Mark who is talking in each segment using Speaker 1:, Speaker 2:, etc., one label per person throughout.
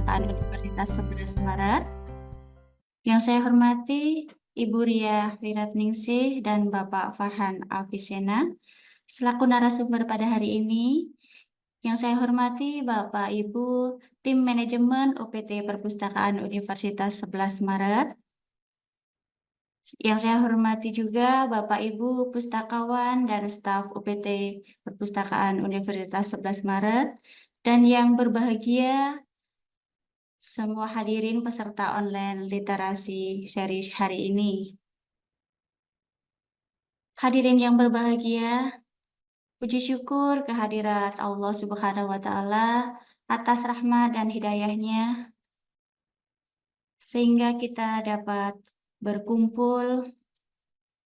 Speaker 1: Perpustakaan Universitas 11 Maret. Yang saya hormati Ibu Ria Wiratningsih dan Bapak Farhan Alfisena selaku narasumber pada hari ini. Yang saya hormati Bapak Ibu Tim Manajemen UPT Perpustakaan Universitas 11 Maret. Yang saya hormati juga Bapak Ibu Pustakawan dan staf UPT Perpustakaan Universitas 11 Maret. Dan yang berbahagia semua hadirin peserta online literasi series hari ini. Hadirin yang berbahagia, puji syukur kehadirat Allah Subhanahu wa Ta'ala atas rahmat dan hidayahnya, sehingga kita dapat berkumpul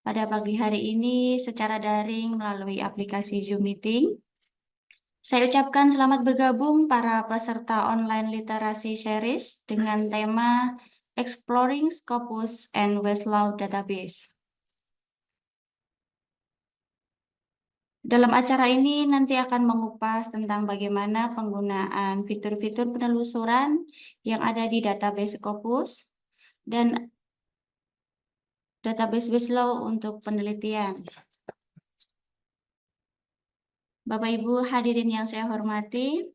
Speaker 1: pada pagi hari ini secara daring melalui aplikasi Zoom Meeting. Saya ucapkan selamat bergabung para peserta online literasi series dengan tema Exploring Scopus and Westlaw Database. Dalam acara ini nanti akan mengupas tentang bagaimana penggunaan fitur-fitur penelusuran yang ada di database Scopus dan database Westlaw untuk penelitian. Bapak Ibu hadirin yang saya hormati,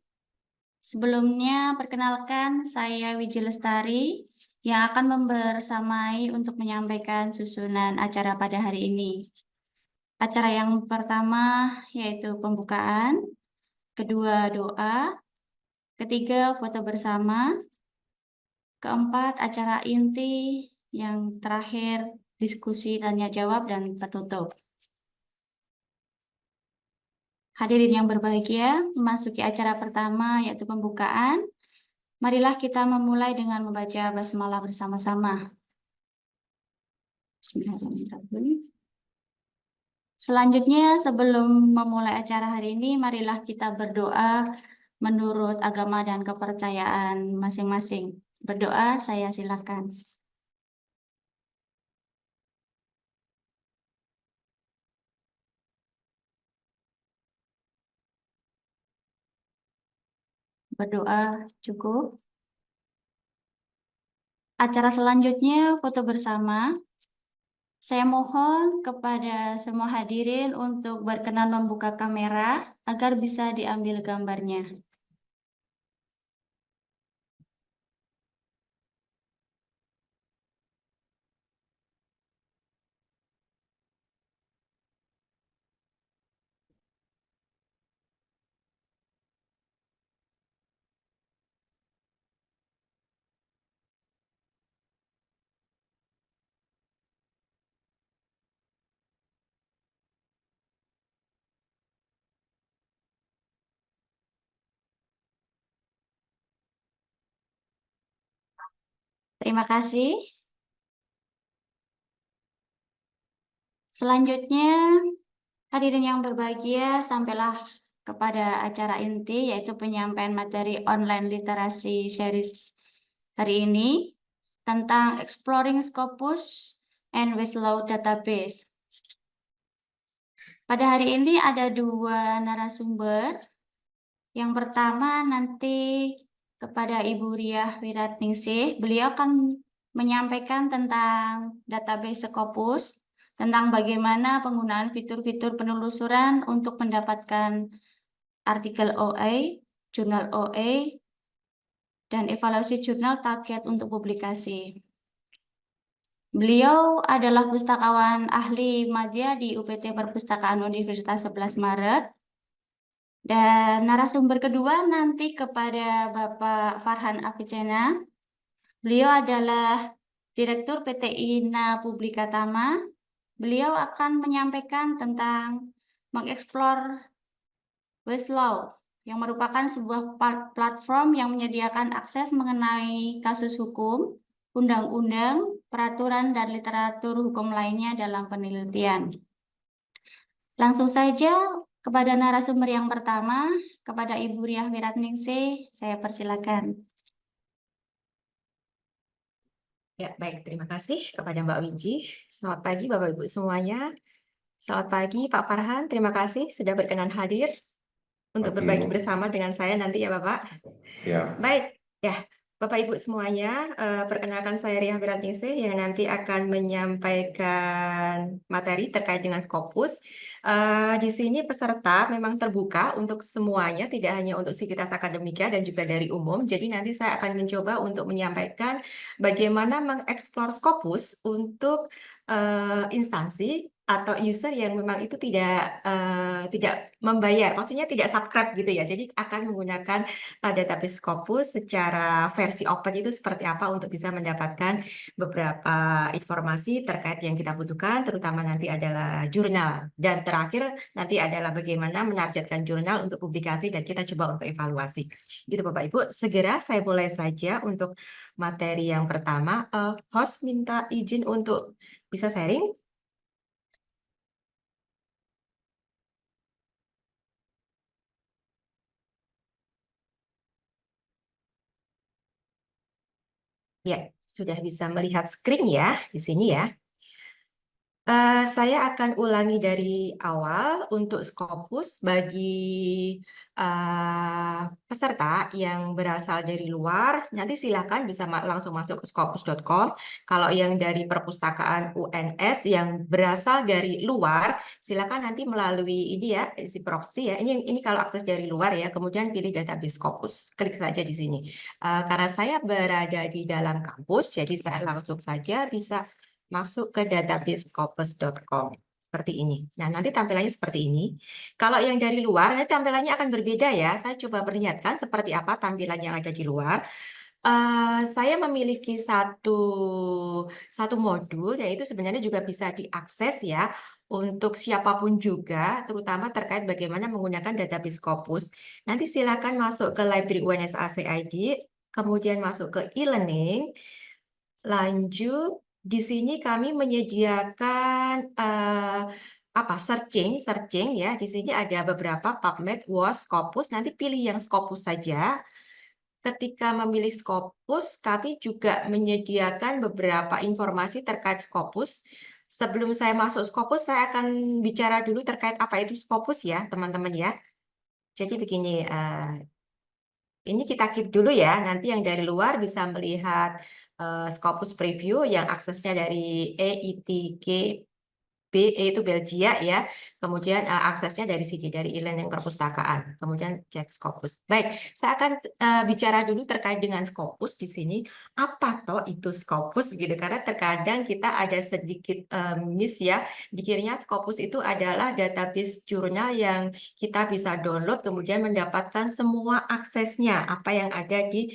Speaker 1: sebelumnya perkenalkan saya Wiji Lestari yang akan membersamai untuk menyampaikan susunan acara pada hari ini. Acara yang pertama yaitu pembukaan, kedua doa, ketiga foto bersama, keempat acara inti, yang terakhir diskusi tanya jawab dan penutup. Hadirin yang berbahagia, memasuki acara pertama yaitu pembukaan. Marilah kita memulai dengan membaca basmalah bersama-sama. Bismillahirrahmanirrahim. Selanjutnya, sebelum memulai acara hari ini, marilah kita berdoa menurut agama dan kepercayaan masing-masing. Berdoa, saya silakan. Berdoa cukup. Acara selanjutnya foto bersama. Saya mohon kepada semua hadirin untuk berkenan membuka kamera agar bisa diambil gambarnya. Terima kasih. Selanjutnya, hadirin yang berbahagia, sampailah kepada acara inti, yaitu penyampaian materi online literasi series hari ini tentang Exploring Scopus and Westlaw Database. Pada hari ini ada dua narasumber. Yang pertama nanti kepada Ibu Ria Wiratningsih, beliau akan menyampaikan tentang database Scopus, tentang bagaimana penggunaan fitur-fitur penelusuran untuk mendapatkan artikel OA, jurnal OA, dan evaluasi jurnal target untuk publikasi. Beliau adalah pustakawan ahli madya di UPT Perpustakaan Universitas 11 Maret. Dan narasumber kedua nanti kepada Bapak Farhan Alfisena. Beliau adalah Direktur PT INA Publika Tama. Beliau akan menyampaikan tentang mengeksplor Westlaw, yang merupakan sebuah platform yang menyediakan akses mengenai kasus hukum, undang-undang, peraturan, dan literatur hukum lainnya dalam penelitian. Langsung saja kepada narasumber yang pertama, kepada Ibu Ria Wiratningsih, saya persilakan.
Speaker 2: Ya, baik. Terima kasih kepada Mbak Wiji. Selamat pagi Bapak Ibu semuanya. Selamat pagi Pak Farhan. Terima kasih sudah berkenan hadir untuk berbagi bersama dengan saya nanti ya Bapak.
Speaker 3: Siap.
Speaker 2: Baik, ya. Bapak Ibu semuanya, perkenalkan saya Ria Wiratningsih yang nanti akan menyampaikan materi terkait dengan Scopus. Di sini peserta memang terbuka untuk semuanya, tidak hanya untuk sivitas akademika dan juga dari umum. Jadi nanti saya akan mencoba untuk menyampaikan bagaimana mengeksplor Scopus untuk instansi atau user yang memang itu tidak membayar, maksudnya tidak subscribe gitu ya. Jadi akan menggunakan database Scopus secara versi open itu seperti apa untuk bisa mendapatkan beberapa informasi terkait yang kita butuhkan, terutama nanti adalah jurnal. Dan terakhir nanti adalah bagaimana menargetkan jurnal untuk publikasi dan kita coba untuk evaluasi. Gitu Bapak Ibu, segera saya mulai saja untuk materi yang pertama. Host minta izin untuk bisa sharing. Ya, sudah bisa melihat screen ya di sini ya. Saya akan ulangi dari awal untuk Scopus bagi peserta yang berasal dari luar. Nanti silakan bisa langsung masuk ke scopus.com. Kalau yang dari perpustakaan UNS yang berasal dari luar, silakan nanti melalui ini ya, si proxy ya. Ini kalau akses dari luar ya. Kemudian pilih database Scopus. Klik saja di sini. Karena saya berada di dalam kampus, jadi saya langsung saja bisa masuk ke database scopus.com seperti ini. Nah, nanti tampilannya seperti ini. Kalau yang dari luar, nanti tampilannya akan berbeda ya. Saya coba perlihatkan seperti apa tampilan yang ada di luar. Saya memiliki satu modul, yaitu sebenarnya juga bisa diakses ya untuk siapapun juga, terutama terkait bagaimana menggunakan database Scopus. Nanti silakan masuk ke Library UNS ACID, kemudian masuk ke e-learning, lanjut, di sini kami menyediakan searching ya. Di sini ada beberapa PubMed, WOS, Scopus. Nanti pilih yang Scopus saja. Ketika memilih Scopus, kami juga menyediakan beberapa informasi terkait Scopus. Sebelum saya masuk Scopus, saya akan bicara dulu terkait apa itu Scopus ya, teman-teman ya. Jadi begini, ini kita keep dulu ya, nanti yang dari luar bisa melihat Scopus Preview yang aksesnya dari EITG itu Belgia ya. Kemudian aksesnya dari sini, dari e-learning perpustakaan. Kemudian cek Scopus. Baik, saya akan bicara dulu terkait dengan Scopus di sini. Apa toh itu Scopus gitu? Karena terkadang kita ada sedikit miss ya. Dikiranya Scopus itu adalah database jurnal yang kita bisa download kemudian mendapatkan semua aksesnya apa yang ada di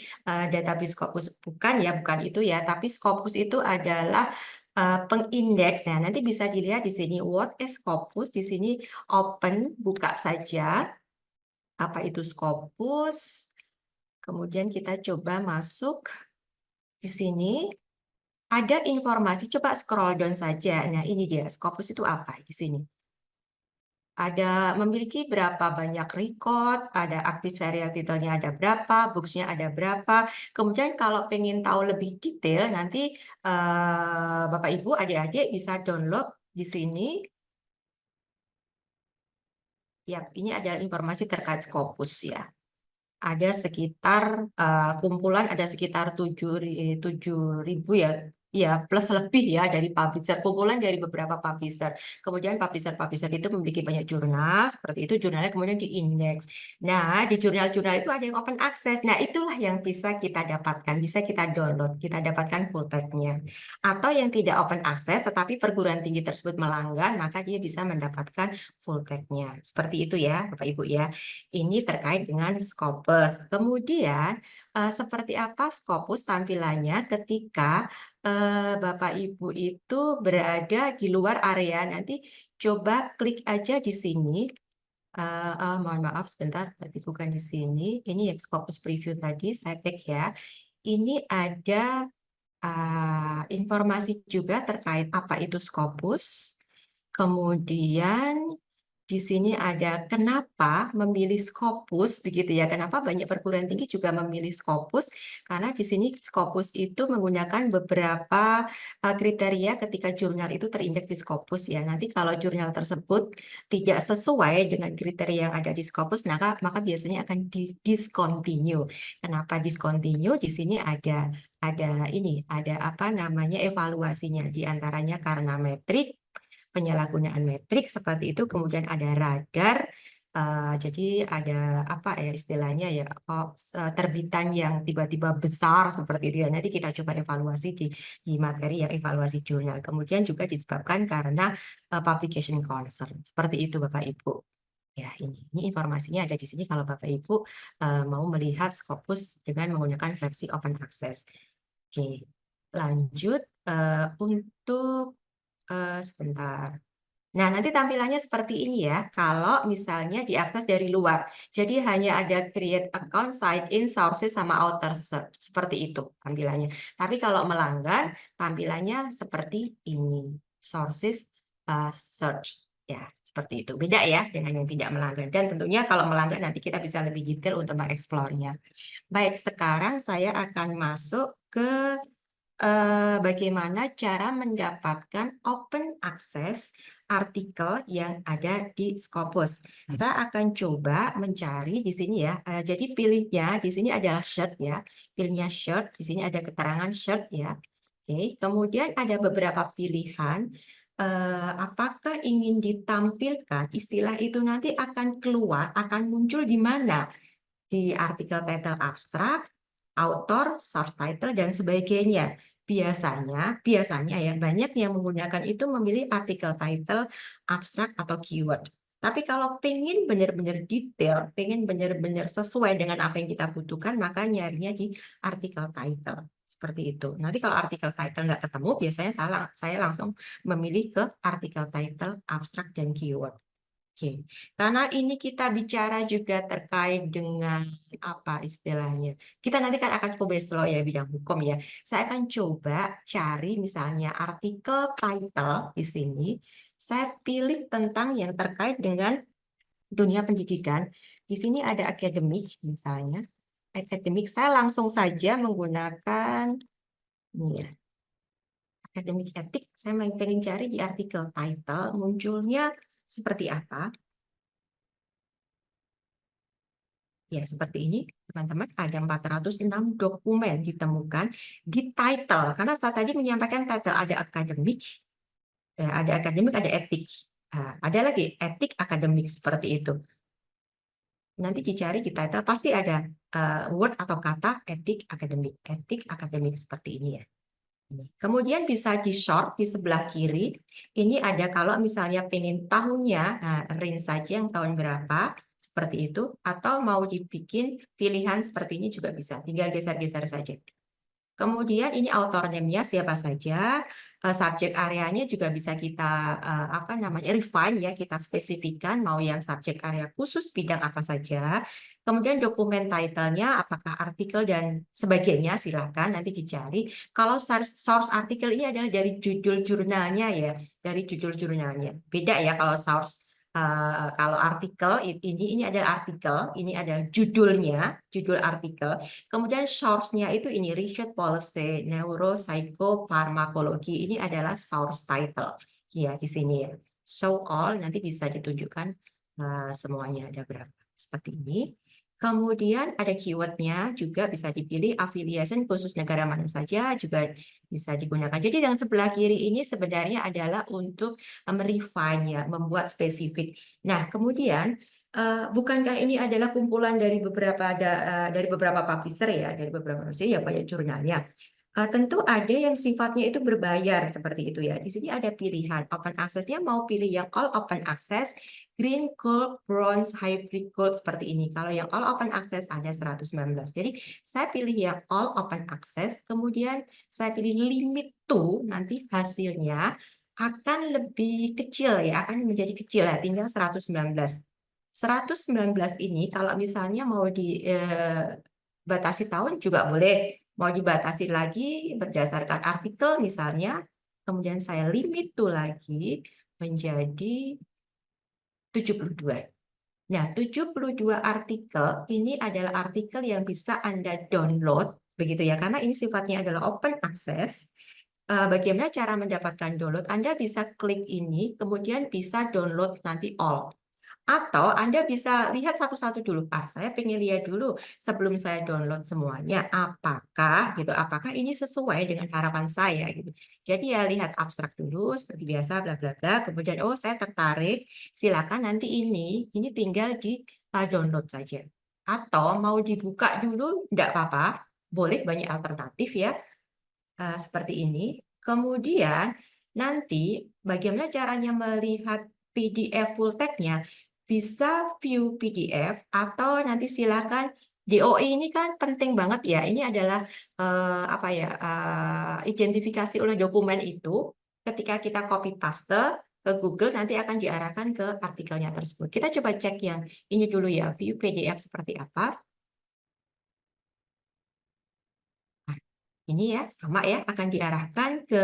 Speaker 2: database Scopus. Bukan ya, bukan itu ya. Tapi Scopus itu adalah pengindeks. Nah, nanti bisa dilihat di sini what is Scopus. Di sini open, buka saja. Apa itu Scopus? Kemudian kita coba masuk di sini. Ada informasi, coba scroll down saja. Nah, ini dia, Scopus itu apa di sini? Ada memiliki berapa banyak record, ada aktif serial titelnya ada berapa, books-nya ada berapa. Kemudian kalau pengen tahu lebih detail, nanti Bapak Ibu, adik-adik bisa download di sini. Ya, ini adalah informasi terkait Scopus ya. Ada sekitar kumpulan ada sekitar 7.000 ya. Ya, plus lebih ya dari publisher, kumpulan dari beberapa publisher. Kemudian publisher-publisher itu memiliki banyak jurnal, seperti itu jurnalnya kemudian diindeks. Nah, di jurnal-jurnal itu ada yang open access. Nah, itulah yang bisa kita dapatkan, bisa kita download, kita dapatkan full text-nya. Atau yang tidak open access, tetapi perguruan tinggi tersebut melanggan, maka dia bisa mendapatkan full text-nya. Seperti itu ya, Bapak Ibu ya. Ini terkait dengan Scopus. Kemudian, seperti apa Scopus tampilannya ketika Bapak Ibu itu berada di luar area. Nanti coba klik aja di sini. Mohon maaf sebentar, tadi bukan di sini. Ini yang Scopus Preview tadi, saya klik ya. Ini ada informasi juga terkait apa itu Scopus. Kemudian di sini ada kenapa memilih Scopus begitu ya. Kenapa banyak perguruan tinggi juga memilih Scopus? Karena di sini Scopus itu menggunakan beberapa kriteria ketika jurnal itu terinjak di Scopus ya. Nanti kalau jurnal tersebut tidak sesuai dengan kriteria yang ada di Scopus, maka biasanya akan di discontinue. Kenapa discontinue? Di sini ada apa namanya evaluasinya, di antaranya karena metrik, penyalahgunaan metrik seperti itu, kemudian ada radar, jadi ada apa ya istilahnya ya, terbitan yang tiba-tiba besar seperti itu ya. Nanti kita coba evaluasi di materi yang evaluasi jurnal. Kemudian juga disebabkan karena publication concern. Seperti itu Bapak Ibu. Ya, ini informasinya ada di sini kalau Bapak Ibu mau melihat Scopus dengan menggunakan versi open access. Oke, lanjut untuk sebentar. Nah, nanti tampilannya seperti ini ya, kalau misalnya diakses dari luar. Jadi hanya ada create account, sign in, sources, sama outer search. Seperti itu tampilannya. Tapi kalau melanggar, tampilannya seperti ini. Sources, search. Ya, seperti itu. Beda ya dengan yang tidak melanggar. Dan tentunya kalau melanggar nanti kita bisa lebih detail untuk mengeksplornya. Baik, sekarang saya akan masuk ke bagaimana cara mendapatkan open access artikel yang ada di Scopus. Saya akan coba mencari di sini ya. Jadi pilihnya di sini adalah shirt ya. Pilihnya shirt. Di sini ada keterangan shirt ya. Oke. Kemudian ada beberapa pilihan. Apakah ingin ditampilkan istilah itu nanti akan keluar, akan muncul di mana? Di artikel title abstrak, author, source title, dan sebagainya. Biasanya ya banyak yang menggunakan itu memilih artikel title, abstrak, atau keyword. Tapi kalau pengen benar-benar detail, pengen benar-benar sesuai dengan apa yang kita butuhkan, maka nyarinya di artikel title. Seperti itu. Nanti kalau artikel title nggak ketemu, biasanya saya langsung memilih ke artikel title, abstrak, dan keyword. Oke, karena ini kita bicara juga terkait dengan apa istilahnya. Kita nanti kan akan Kobe Law ya, bidang hukum ya. Saya akan coba cari misalnya artikel title di sini. Saya pilih tentang yang terkait dengan dunia pendidikan. Di sini ada akademik misalnya. Akademik, saya langsung saja menggunakan ini ya, akademik etik. Saya pengen cari di artikel title, munculnya seperti apa. Ya, seperti ini, teman-teman, ada 406 dokumen ditemukan di title. Karena saya tadi menyampaikan title, ada akademik, ada etik. Ada lagi etik akademik seperti itu. Nanti dicari di title, pasti ada word atau kata etik akademik seperti ini ya. Kemudian bisa di short di sebelah kiri. Ini ada kalau misalnya pengen tahunnya, range saja yang tahun berapa, seperti itu. Atau mau dibikin pilihan seperti ini juga bisa. Tinggal geser-geser saja. Kemudian ini author name-nya siapa saja, subjek areanya juga bisa kita apa namanya refine ya, kita spesifikkan mau yang subjek area khusus bidang apa saja. Kemudian dokumen title-nya apakah artikel dan sebagainya silahkan nanti dicari. Kalau source artikel ini adalah dari judul jurnalnya ya, dari judul jurnalnya. Beda ya kalau source kalau artikel ini adalah artikel, ini adalah judulnya, judul artikel. Kemudian source-nya itu ini research policy, neuropsychopharmacology. Ini adalah source title. Ya, di sini ya. Show all nanti bisa ditunjukkan semuanya ada berapa. Seperti ini. Kemudian ada keyword-nya juga bisa dipilih affiliation khusus negara mana saja juga bisa digunakan. Jadi yang sebelah kiri ini sebenarnya adalah untuk merefine ya, membuat spesifik. Nah, kemudian bukankah ini adalah kumpulan dari beberapa publisher ya, dari beberapa publisher ya banyak jurnalnya. Tentu ada yang sifatnya itu berbayar seperti itu ya. Di sini ada pilihan open access-nya mau pilih yang all open access, green, gold, bronze, hybrid gold seperti ini. Kalau yang all open access ada 119. Jadi saya pilih yang all open access, kemudian saya pilih limit to, nanti hasilnya akan lebih kecil ya, akan menjadi kecil ya, tinggal 119. 119 ini kalau misalnya mau dibatasi tahun juga boleh, mau dibatasi lagi berdasarkan artikel misalnya, kemudian saya limit tuh lagi menjadi 72. Nah, 72 artikel ini adalah artikel yang bisa Anda download, begitu ya, karena ini sifatnya adalah open access. Bagaimana cara mendapatkan download? Anda bisa klik ini, kemudian bisa download nanti all. Atau Anda bisa lihat satu-satu dulu. Saya pengen lihat dulu sebelum saya download semuanya. Apakah ini sesuai dengan harapan saya gitu. Jadi ya lihat abstrak dulu seperti biasa bla bla bla. Kemudian oh saya tertarik, silakan nanti ini tinggal di download saja. Atau mau dibuka dulu, enggak apa-apa. Boleh, banyak alternatif ya. Seperti ini. Kemudian nanti bagaimana caranya melihat PDF full text-nya? Bisa view PDF atau nanti silakan DOI ini kan penting banget ya. Ini adalah identifikasi oleh dokumen itu. Ketika kita copy paste ke Google nanti akan diarahkan ke artikelnya tersebut. Kita coba cek yang ini dulu ya, view PDF seperti apa. Ini ya, sama ya, akan diarahkan ke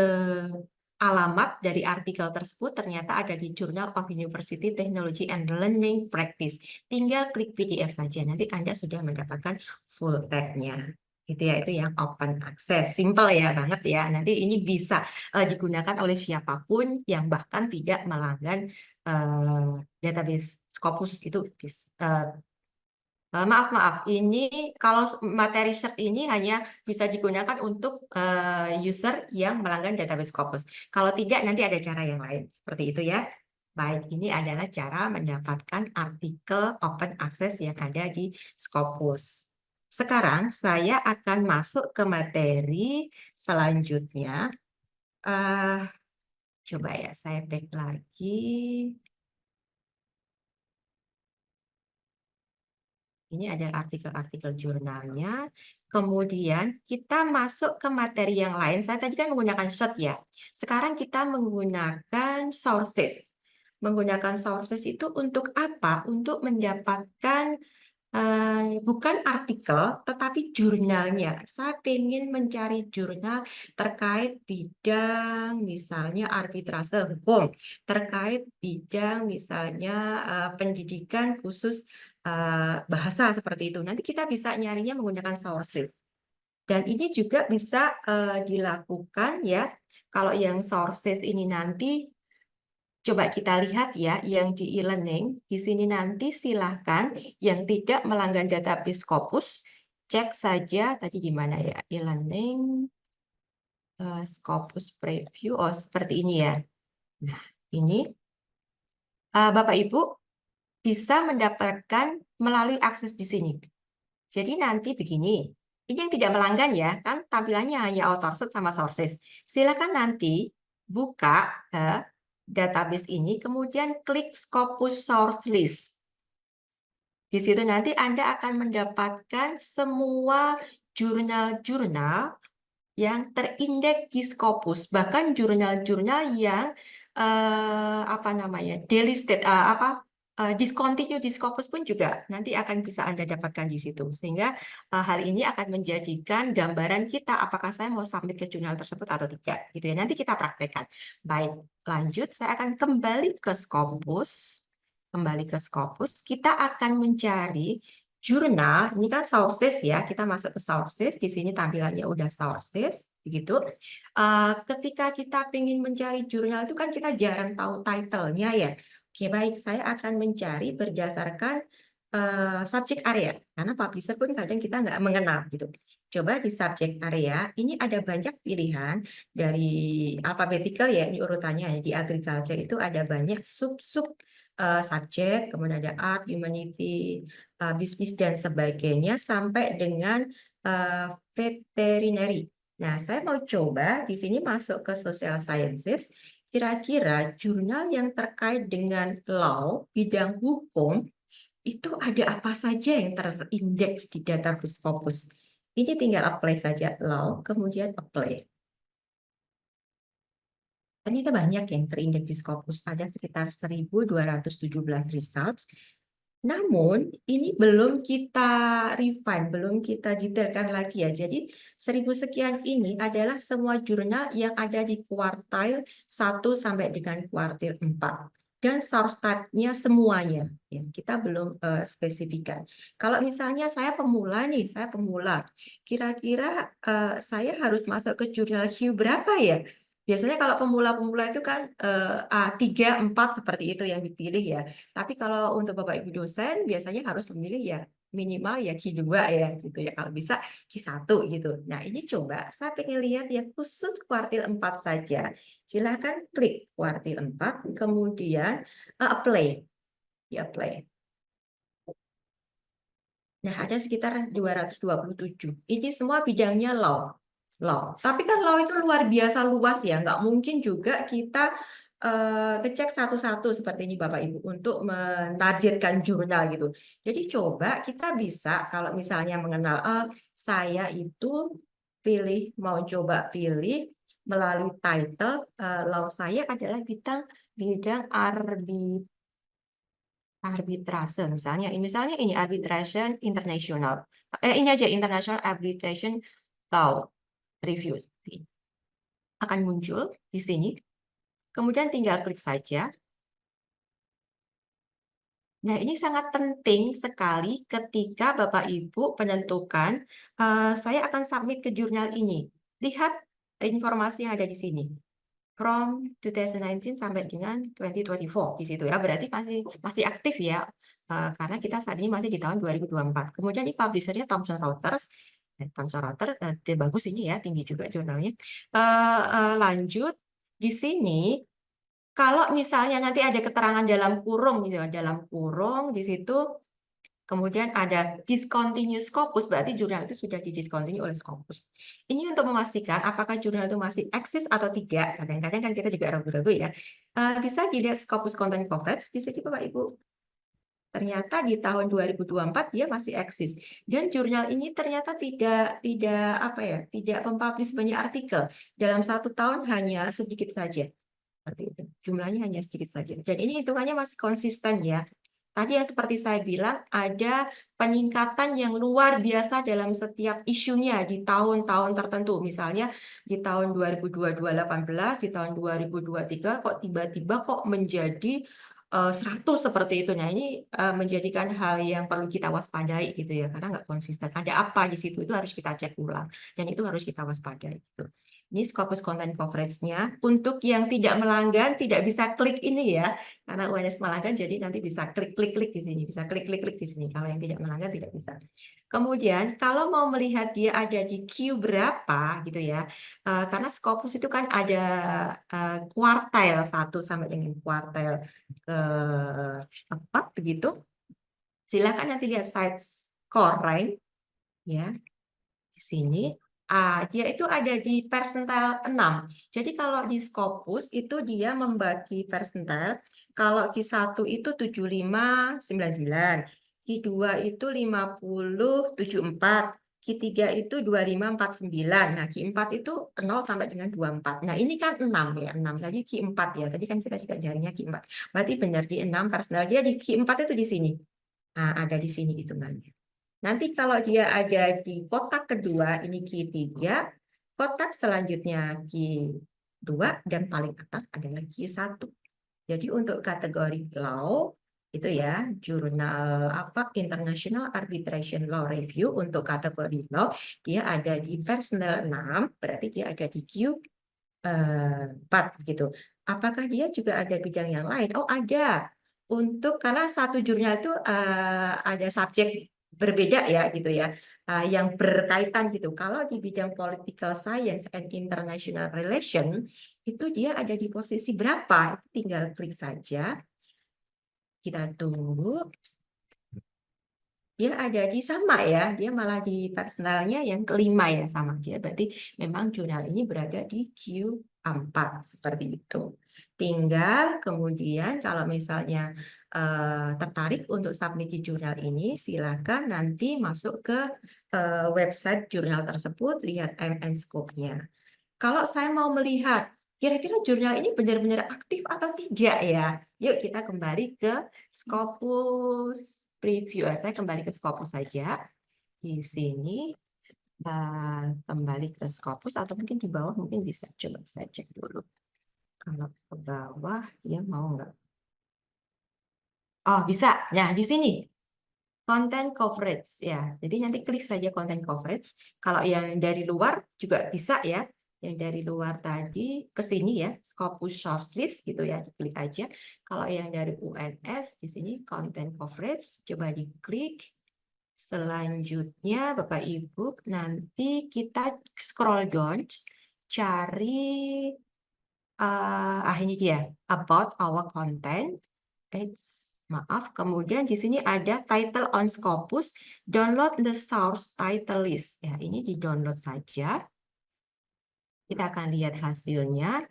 Speaker 2: alamat dari artikel tersebut ternyata ada di Journal of University Technology and Learning Practice. Tinggal klik PDF saja, nanti Anda sudah mendapatkan full text-nya. Itu ya, itu yang open access. Simple ya banget ya. Nanti ini bisa digunakan oleh siapapun yang bahkan tidak melanggar database Scopus itu maaf, ini kalau materi cert ini hanya bisa digunakan untuk user yang melanggar database Scopus. Kalau tidak, nanti ada cara yang lain. Seperti itu ya. Baik, ini adalah cara mendapatkan artikel open access yang ada di Scopus. Sekarang saya akan masuk ke materi selanjutnya. Coba ya, saya back lagi. Ini adalah artikel-artikel jurnalnya. Kemudian kita masuk ke materi yang lain. Saya tadi kan menggunakan cert ya. Sekarang kita menggunakan sources. Menggunakan sources itu untuk apa? Untuk mendapatkan bukan artikel, tetapi jurnalnya. Saya ingin mencari jurnal terkait bidang misalnya arbitrase hukum, terkait bidang misalnya pendidikan khusus bahasa seperti itu. Nanti kita bisa nyarinya menggunakan sources. Dan ini juga bisa dilakukan ya. Kalau yang sources ini nanti coba kita lihat ya, yang di e-learning, di sini nanti silahkan yang tidak melanggar database Scopus, cek saja tadi di mana ya, e-learning, Scopus preview, oh seperti ini ya. Nah, ini Bapak Ibu bisa mendapatkan melalui akses di sini. Jadi nanti begini, ini yang tidak melanggar ya, kan tampilannya hanya authored sama sources. Silakan nanti buka database ini, kemudian klik Scopus Source List. Di situ nanti Anda akan mendapatkan semua jurnal-jurnal yang terindeks di Scopus, bahkan jurnal-jurnal yang delisted, discontinue di Scopus pun juga nanti akan bisa Anda dapatkan di situ. Sehingga hal ini akan menjadikan gambaran kita apakah saya mau submit ke jurnal tersebut atau tidak. Gitu ya. Nanti kita praktekkan. Baik, lanjut. Saya akan kembali ke Scopus. Kita akan mencari jurnal, ini kan sources ya, kita masuk ke sources, di sini tampilannya udah sources, begitu. Ketika kita ingin mencari jurnal itu kan kita jarang tahu title-nya ya. Oke, baik, saya akan mencari berdasarkan subject area, karena publisher pun kadang kita nggak mengenal gitu. Coba di subject area, ini ada banyak pilihan dari alphabetical ya, ini urutannya. Di agriculture itu ada banyak sub-sub subjek, kemudian ada art, humanity, bisnis dan sebagainya sampai dengan veterinary. Nah, saya mau coba di sini masuk ke social sciences. Kira-kira jurnal yang terkait dengan law, bidang hukum, itu ada apa saja yang terindeks di database Scopus. Ini tinggal apply saja law, kemudian apply. Ternyata banyak yang terindeks di Scopus, ada sekitar 1.217 results. Namun, ini belum kita refine, belum kita detailkan lagi ya. Jadi, 1.000 sekian ini adalah semua jurnal yang ada di kuartil 1 sampai dengan kuartil 4. dan source type-nya semuanya. Ya, kita belum spesifikan. Kalau misalnya saya pemula nih, saya pemula, kira-kira saya harus masuk ke jurnal Q berapa ya? Biasanya kalau pemula-pemula itu kan A3, 4 seperti itu yang dipilih ya. Tapi kalau untuk Bapak Ibu dosen biasanya harus memilih ya minimal ya Q2 ya gitu ya. Kalau bisa Q1 gitu. Nah, ini coba saya pengen lihat ya khusus kuartil 4 saja. Silakan klik kuartil 4, kemudian apply. Di apply. Nah, ada sekitar 227. Ini semua bidangnya law. Law. Tapi kan law itu luar biasa luas ya. Nggak mungkin juga kita ngecek satu-satu seperti ini Bapak Ibu untuk menargetkan jurnal gitu. Jadi coba kita bisa kalau misalnya mengenal saya itu mau coba pilih melalui title law saya adalah bidang arbitrase misalnya ini arbitration international ini aja international arbitration law review akan muncul di sini, kemudian tinggal klik saja. Nah, ini sangat penting sekali ketika Bapak Ibu menentukan saya akan submit ke jurnal ini. Lihat informasi yang ada di sini. From 2019 sampai dengan 2024 di situ ya, berarti masih aktif ya, karena kita saat ini masih di tahun 2024. Kemudian di publishernya Thomson Reuters, bagus ini ya, tinggi juga jurnalnya. Lanjut di sini, kalau misalnya nanti ada keterangan dalam kurung gitu, dalam kurung di situ. Kemudian ada discontinued Scopus, berarti jurnal itu sudah didiscontinue oleh Scopus. Ini untuk memastikan apakah jurnal itu masih eksis atau tidak. Kadang-kadang kan kita juga ragu-ragu ya. Bisa dilihat Scopus Content Coverage di sini Bapak Ibu. Ternyata di tahun 2024 dia masih eksis. Dan jurnal ini ternyata tidak mempublish banyak artikel. Dalam 1 tahun hanya sedikit saja. Seperti itu. Jumlahnya hanya sedikit saja. Dan ini hitungannya masih konsisten ya. Tadi yang seperti saya bilang, ada peningkatan yang luar biasa dalam setiap isunya di tahun-tahun tertentu. Misalnya di tahun 2022-18, di tahun 2023 kok tiba-tiba kok menjadi 100 seperti itu. Nah, ini menjadikan hal yang perlu kita waspadai gitu ya, karena nggak konsisten. Ada apa di situ, itu harus kita cek ulang. Dan itu harus kita waspadai. Gitu. Ini Scopus Content Coverage-nya. Untuk yang tidak melanggan, tidak bisa klik ini ya. Karena UNS melanggan, jadi nanti bisa klik-klik-klik di sini. Bisa klik-klik-klik di sini. Kalau yang tidak melanggan, tidak bisa. Kemudian, kalau mau melihat dia ada di Q berapa, gitu ya. Karena Scopus itu kan ada kuartil 1 sampai dengan kuartil ke-4, begitu. Silakan nanti lihat site score rank. Ya, di sini. Dia itu ada di persentil 6. Jadi kalau di Scopus itu dia membagi persentil. Kalau Q1 itu 7599, Q2 itu 5074, Q3 itu 2549. Nah, Q4 itu 0 sampai dengan 24. Nah, ini kan 6 ya, 6. Tadi Q4 ya. Tadi kan kita juga nyarinya Q4. Berarti benar di 6 persentil. Dia di Q4 itu di sini. Nah, ada di sini hitungannya. Nanti kalau dia ada di kotak kedua, ini Q3, kotak selanjutnya Q2, dan paling atas adalah Q1. Jadi untuk kategori law, itu ya, jurnal International Arbitration Law Review untuk kategori law, dia ada di persentil 6, berarti dia ada di Q4 gitu. Apakah dia juga ada bidang yang lain? Oh, ada. Karena satu jurnal itu ada subjek berbeda ya gitu ya, yang berkaitan gitu. Kalau di bidang political science and international relation itu dia ada di posisi berapa? Tinggal klik saja. Kita tunggu. Dia ada di sama ya, dia malah di personalnya yang kelima ya sama dia. Berarti memang jurnal ini berada di Q4 seperti itu. Tinggal kemudian kalau misalnya tertarik untuk submit di jurnal ini, silakan nanti masuk ke website jurnal tersebut, lihat MN Scope-nya. Kalau saya mau melihat kira-kira jurnal ini benar-benar aktif atau tidak ya, yuk kita kembali ke Scopus Preview. Saya kembali ke Scopus saja. Di sini kembali ke Scopus atau mungkin di bawah mungkin bisa coba saya cek dulu. Kalau ke bawah dia mau nggak? Oh, bisa. Nah, di sini content coverage ya. Jadi nanti klik saja content coverage. Kalau yang dari luar juga bisa ya. Yang dari luar tadi ke sini ya, Scopus Shortlist gitu ya, diklik aja. Kalau yang dari UNS di sini content coverage, coba diklik. Selanjutnya Bapak Ibu nanti kita scroll down cari ini dia about our content. Maaf, kemudian di sini ada title on Scopus, download the source title list. Ya, ini di-download saja. Kita akan lihat hasilnya.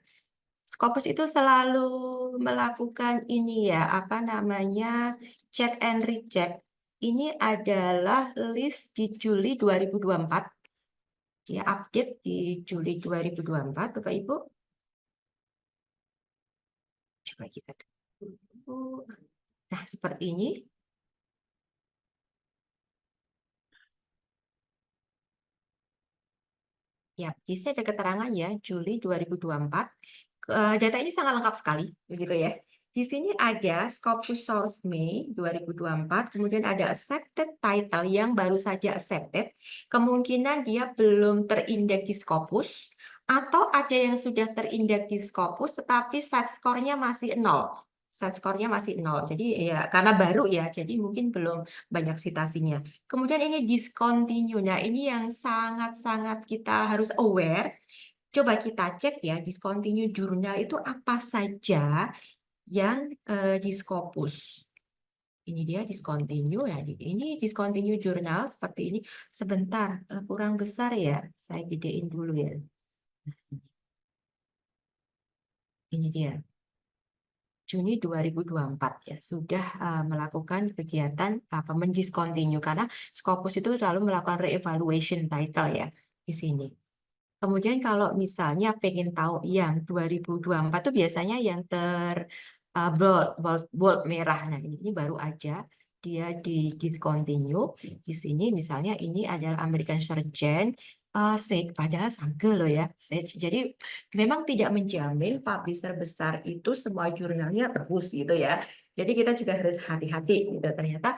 Speaker 2: Scopus itu selalu melakukan ini ya, apa namanya, check and recheck. Ini adalah list di Juli 2024. Dia update di Juli 2024, Bapak Ibu. Coba kita tunggu. Nah, seperti ini. Ya, di sini ada keterangan ya, Juli 2024. Data ini sangat lengkap sekali, begitu ya. Di sini ada Scopus Source May 2024, kemudian ada accepted title yang baru saja accepted. Kemungkinan dia belum terindeks di Scopus, atau ada yang sudah terindeks di Scopus, tetapi site score-nya masih 0. Site score-nya masih 0, jadi ya karena baru ya, jadi mungkin belum banyak citasinya. Kemudian ini discontinue. Nah, ini yang sangat-sangat kita harus aware. Coba kita cek ya, discontinue jurnal itu apa saja yang di Scopus. Ini dia discontinue ya. Ini discontinue jurnal seperti ini. Sebentar, kurang besar ya. Saya gedein dulu ya. Ini dia. Juni 2024 ya sudah melakukan kegiatan apa mendiscontinue karena Scopus itu selalu melakukan reevaluation title ya di sini. Kemudian kalau misalnya pengen tahu yang 2024 itu biasanya yang bold merah. Nah, ini baru aja dia di discontinue. Di sini misalnya ini adalah American Surgeon Sage, padahal Sage loh ya, Sage. Jadi memang tidak menjamin publisher besar itu semua jurnalnya bagus gitu ya. Jadi kita juga harus hati-hati gitu. Ternyata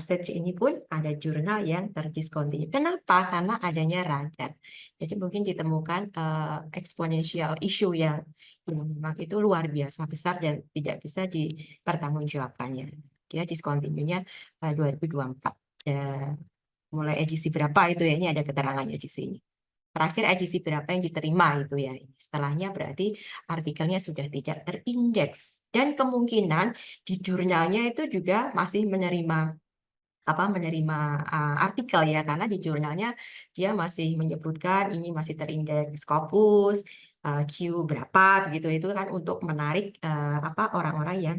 Speaker 2: Sage ini pun ada jurnal yang terdiscontinue. Kenapa? Karena adanya radar. Jadi mungkin ditemukan exponential issue yang memang itu luar biasa besar dan tidak bisa dipertanggungjawabkannya. Dia discontinue-nya 2024. Mulai edisi berapa itu ya, ini ada keterangannya di sini. Terakhir edisi berapa yang diterima itu ya. Setelahnya berarti artikelnya sudah tidak terindeks. Dan kemungkinan di jurnalnya itu juga masih menerima artikel ya karena di jurnalnya dia masih menyebutkan ini masih terindeks Scopus Q berapa begitu itu kan untuk menarik orang-orang yang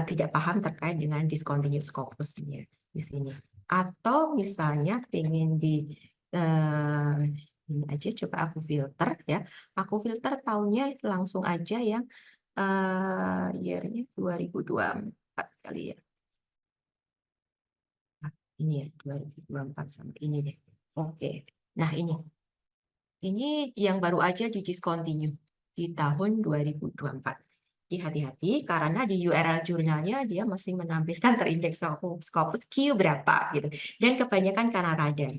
Speaker 2: tidak paham terkait dengan discontinued Scopusnya di sini atau misalnya pengen di eh, ini aja coba aku filter ya aku filter tahunnya langsung aja yang year-nya 2024 kali ya. Ini ya 2024 sampai ini deh. Oke. Nah, ini yang baru aja di discontinue di tahun 2024. Jadi hati-hati karena di URL jurnalnya dia masih menampilkan terindeks Scopus Q berapa gitu. Dan kebanyakan karena radar.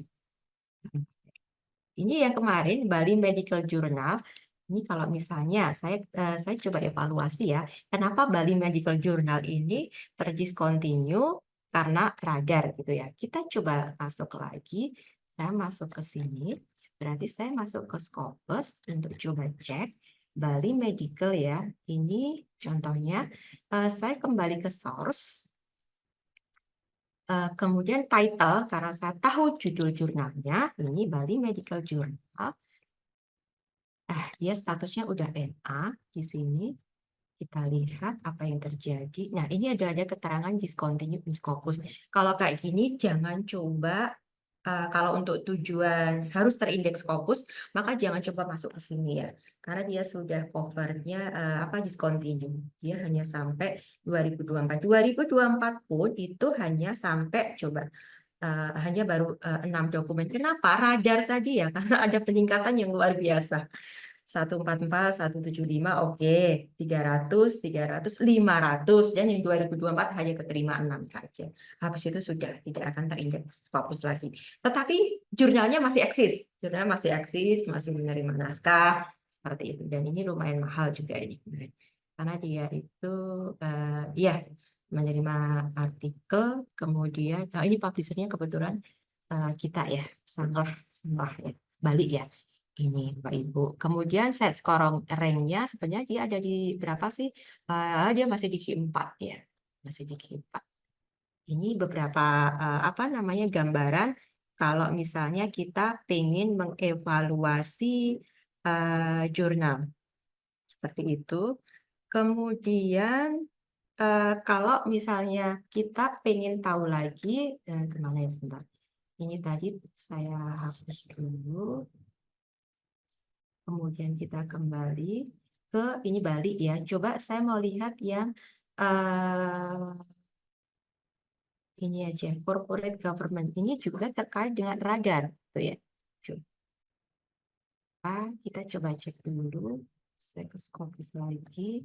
Speaker 2: Ini yang kemarin Bali Medical Journal. Ini kalau misalnya saya coba evaluasi ya, kenapa Bali Medical Journal ini terdiscontinue karena radar gitu ya. Kita coba masuk lagi. Saya masuk ke sini. Berarti saya masuk ke Scopus untuk coba cek Bali Medical ya. Ini contohnya saya kembali ke source. Kemudian title, karena saya tahu judul jurnalnya, ini Bali Medical Journal. Dia statusnya udah NA di sini. Kita lihat apa yang terjadi. Nah, ini ada keterangan discontinued in Scopus. Kalau kayak gini, jangan coba, kalau untuk tujuan harus terindeks Scopus, maka jangan coba masuk ke sini ya. Karena dia sudah covernya discontinue. Dia hanya sampai 2024. 2024 pun itu hanya sampai hanya baru 6 dokumen. Kenapa? Radar tadi ya, karena ada peningkatan yang luar biasa. 144, 175, oke. 300, 300, 500. Dan yang 2024 hanya keterima 6 saja. Habis itu sudah tidak akan terinjak Scopus lagi. Tetapi jurnalnya masih eksis. Jurnal masih eksis, masih menerima naskah, seperti itu. Dan ini lumayan mahal juga ini. Karena dia itu, ya, menerima artikel, kemudian, nah ini publishernya kebetulan kita ya, salah ya, Bali ya. Ini Bapak Ibu. Kemudian set score ranknya sebenarnya dia ada di berapa sih? Dia masih di Q4 ya. Masih di Q4. Ini beberapa apa namanya gambaran kalau misalnya kita ingin mengevaluasi jurnal. Seperti itu. Kemudian kalau misalnya kita pengen tahu lagi, kemana ya sebentar. Ini tadi saya hapus dulu. Kemudian kita kembali ke ini Bali ya. Coba saya mau lihat yang ini aja, corporate government. Ini juga terkait dengan radar, tuh ya. Coba kita coba cek dulu. Saya ke Scopus lagi.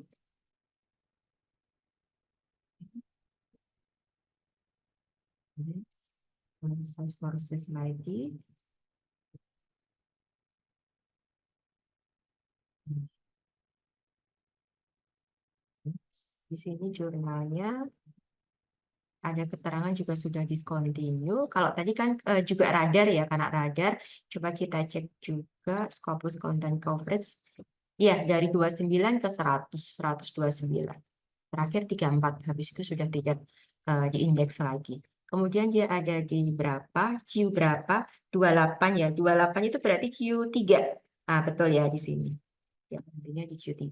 Speaker 2: Saya sources lagi. Di sini jurnalnya ada keterangan juga sudah discontinue. Kalau tadi kan juga radar ya, karena radar. Coba kita cek juga Scopus Content Coverage. Ya, dari 29 ke 100, 129. Terakhir 34, habis itu sudah tidak diindeks lagi. Kemudian dia ada di berapa, Q berapa, 28 ya. 28 itu berarti Q3. Nah, betul ya di sini. Ya, intinya di Q3.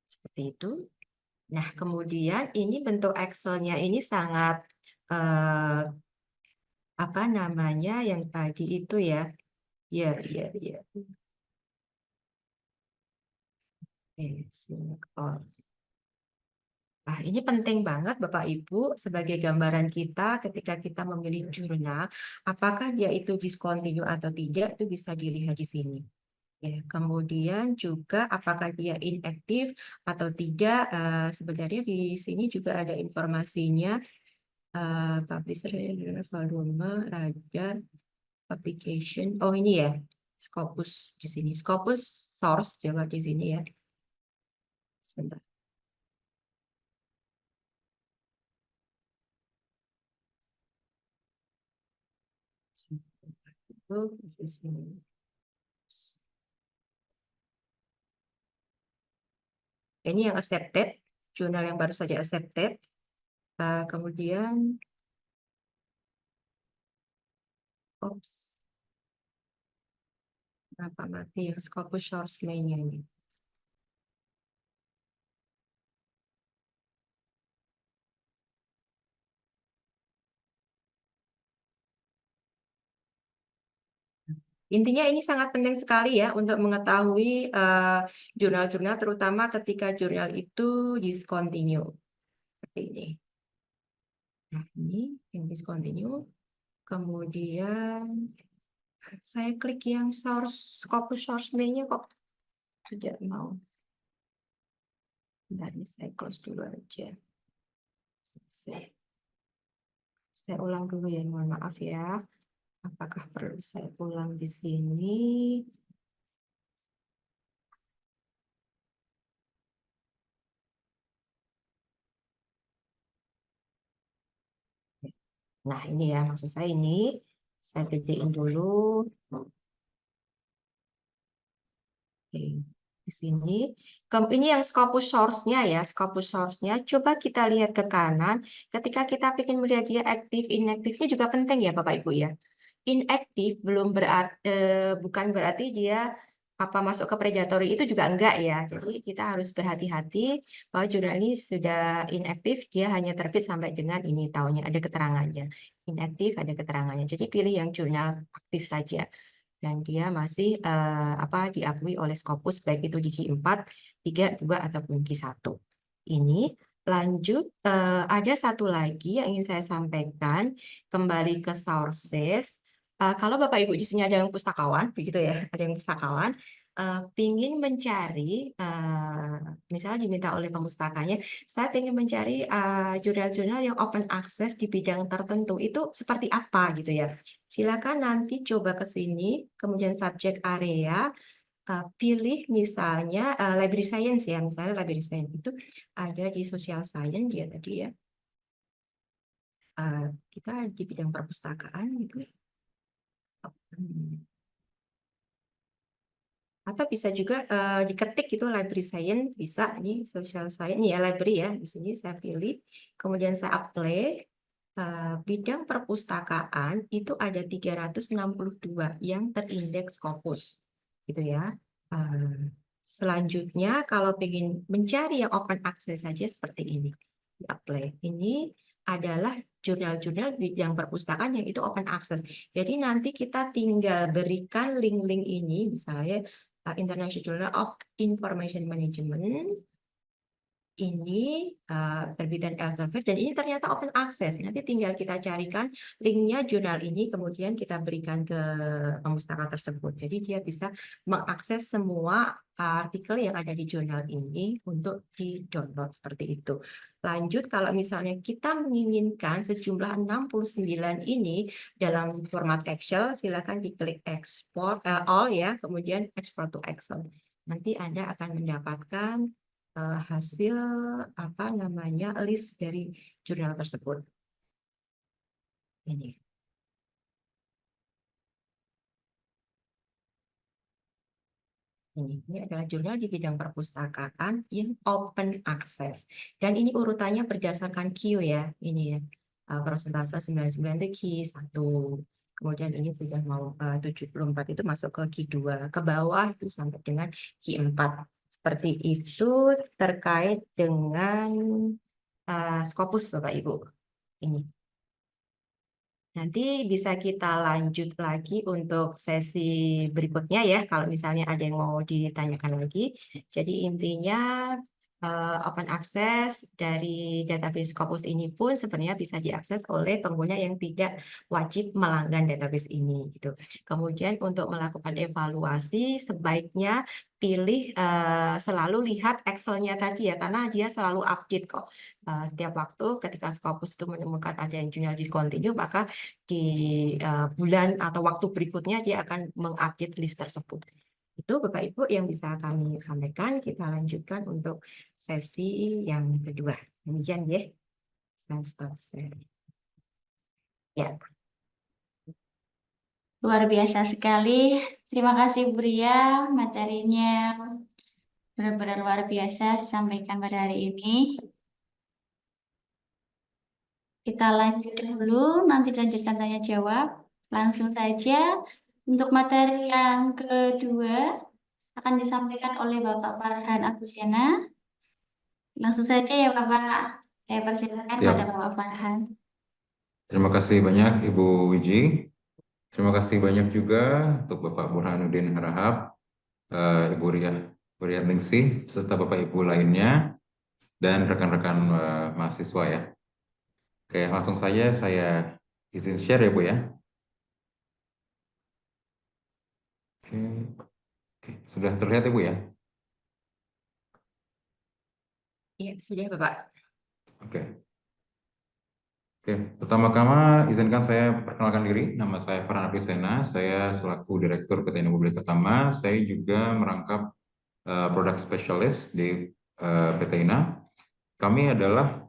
Speaker 2: Seperti itu. Nah, kemudian ini bentuk Excel-nya ini sangat apa namanya yang tadi itu ya. Ya. Oh. Nah, ini penting banget Bapak Ibu sebagai gambaran kita ketika kita memilih jurnal, apakah dia itu discontinue atau tidak, itu bisa dilihat di sini. Ya, kemudian juga apakah dia inaktif atau tidak, sebenarnya di sini juga ada informasinya, publisher, volume, radar, publication. Oh ini ya, Scopus di sini, Scopus source coba di sini ya. Sebentar. Itu di sini. Ini yang accepted, jurnal yang baru saja accepted. Kemudian, kenapa mati yang Scopus source lainnya ini? Intinya ini sangat penting sekali ya untuk mengetahui jurnal-jurnal, terutama ketika jurnal itu discontinue. Seperti ini. Nah, ini yang discontinue. Kemudian saya klik yang source, Scopus source main-nya kok tidak mau. Dari saya close dulu aja. Saya ulang dulu ya, mohon maaf ya. Apakah perlu saya ulang di sini? Nah, ini ya, maksud saya ini. Saya gedein dulu. Oke, di sini. Ini yang Scopus source-nya ya, Scopus source-nya. Coba kita lihat ke kanan. Ketika kita ingin melihat dia aktif, inaktifnya juga penting ya Bapak Ibu ya. Inaktif belum berarti, bukan berarti dia apa masuk ke predatory, itu juga enggak ya. Jadi kita harus berhati-hati bahwa jurnal ini sudah inaktif, dia hanya terbit sampai dengan ini tahunnya, ada keterangannya. Inaktif ada keterangannya. Jadi pilih yang jurnal aktif saja. Dan dia masih apa diakui oleh Scopus baik itu di Q4, 3, 2 ataupun Q1. Ini lanjut, ada satu lagi yang ingin saya sampaikan, kembali ke sources. Kalau Bapak Ibu di sini ada yang pustakawan, begitu ya, ada yang pustakawan. ingin mencari, misalnya diminta oleh pemustakanya, saya ingin mencari jurnal-jurnal yang open access di bidang tertentu, itu seperti apa gitu ya. Silakan nanti coba ke sini, kemudian subject area, pilih misalnya library science ya, misalnya library science itu ada di social science dia tadi ya. Kita di bidang perpustakaan gitu. Atau bisa juga diketik itu library science, bisa ini social science ini ya library ya, di sini saya pilih, kemudian saya apply. Bidang perpustakaan itu ada 362 yang terindeks Scopus gitu ya. Selanjutnya kalau ingin mencari yang open access saja seperti ini, di apply. Ini adalah jurnal-jurnal bidang perpustakaan yang itu open access. Jadi nanti kita tinggal berikan link-link ini, misalnya International Journal of Information Management, ini terbitan Elsevier dan ini ternyata open access. Nanti tinggal kita carikan linknya jurnal ini, kemudian kita berikan ke pemustaka tersebut. Jadi dia bisa mengakses semua artikel yang ada di jurnal ini untuk di-download seperti itu. Lanjut, kalau misalnya kita menginginkan sejumlah 69 ini dalam format Excel, silakan diklik export all ya, kemudian export to Excel. Nanti Anda akan mendapatkan hasil apa namanya list dari jurnal tersebut. Ini. Ini adalah jurnal di bidang perpustakaan yang open access. Dan ini urutannya berdasarkan Q ya. Ini ya. Persentase 99 itu Q1. Kemudian ini sudah mau 74 itu masuk ke Q2. Ke bawah itu sampai dengan Q4. Seperti itu terkait dengan Scopus Bapak Ibu. Ini. Nanti bisa kita lanjut lagi untuk sesi berikutnya ya, kalau misalnya ada yang mau ditanyakan lagi. Jadi intinya open access dari database Scopus ini pun sebenarnya bisa diakses oleh pengguna yang tidak wajib melanggan database ini gitu. Kemudian untuk melakukan evaluasi sebaiknya pilih selalu lihat Excel-nya tadi ya, karena dia selalu update kok. Setiap waktu ketika Scopus itu menemukan ada yang jurnal discontinue, maka di bulan atau waktu berikutnya dia akan mengupdate list tersebut. Itu Bapak Ibu yang bisa kami sampaikan. Kita lanjutkan untuk sesi yang kedua. Demikian ya. Saya stop share. Ya.
Speaker 1: Luar biasa sekali. Terima kasih Bu Ria, materinya benar-benar luar biasa disampaikan pada hari ini. Kita lanjut dulu, nanti lanjutkan tanya jawab. Langsung saja untuk materi yang kedua akan disampaikan oleh Bapak Farhan Agustina. Langsung saja ya Bapak, saya persilakan
Speaker 3: Siap.
Speaker 1: pada Bapak Farhan.
Speaker 3: Terima kasih banyak Ibu Wiji. Terima kasih banyak juga untuk Bapak Burhanuddin Harahap, Ibu Ria Ningsih, serta Bapak Ibu lainnya, dan rekan-rekan mahasiswa ya. Oke, langsung saja saya izin share ya Bu ya. Oke, sudah terlihat ya Bu ya?
Speaker 2: Iya, sudah Bapak.
Speaker 3: Oke. Oke, pertama-tama izinkan saya perkenalkan diri. Nama saya Farhan Aprisena, saya selaku Direktur PT Mobil Pertama. Saya juga merangkap produk spesialis di PT INA. Kami adalah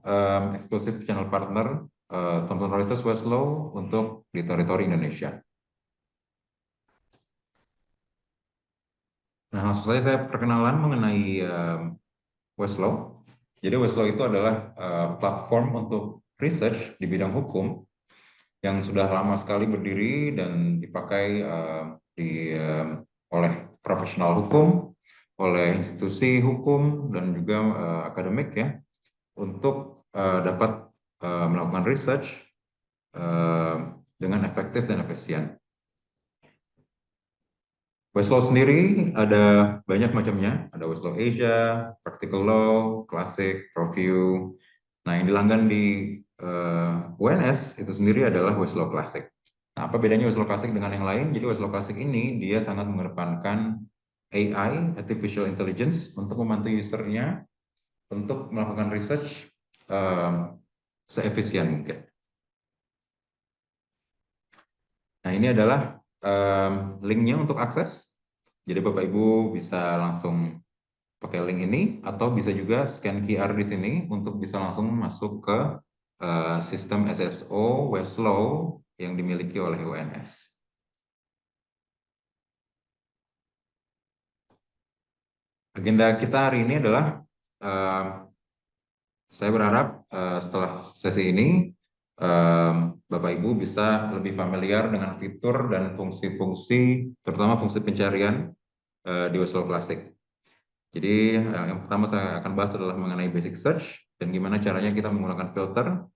Speaker 3: eksklusif channel partner Thomson Reuters Westlaw untuk di teritori Indonesia. Nah, langsung saja saya perkenalan mengenai Westlaw. Jadi Westlaw itu adalah platform untuk research di bidang hukum yang sudah lama sekali berdiri dan dipakai oleh profesional hukum, oleh institusi hukum dan juga akademik ya, untuk dapat melakukan research dengan efektif dan efisien. Westlaw sendiri ada banyak macamnya, ada Westlaw Asia, Practical Law, Classic, Proview. Nah, yang dilanggan di UNS itu sendiri adalah Westlaw Classic. Nah, apa bedanya Westlaw Classic dengan yang lain? Jadi Westlaw Classic ini dia sangat mengedepankan AI, artificial intelligence, untuk membantu usernya untuk melakukan research seefisien mungkin. Nah, ini adalah linknya untuk akses. Jadi Bapak Ibu bisa langsung pakai link ini, atau bisa juga scan QR di sini untuk bisa langsung masuk ke sistem SSO Westlaw yang dimiliki oleh UNS. Agenda kita hari ini adalah saya berharap setelah sesi ini Bapak Ibu bisa lebih familiar dengan fitur dan fungsi-fungsi, terutama fungsi pencarian di Westlaw Classic. Jadi yang pertama saya akan bahas adalah mengenai basic search dan gimana caranya kita menggunakan filter.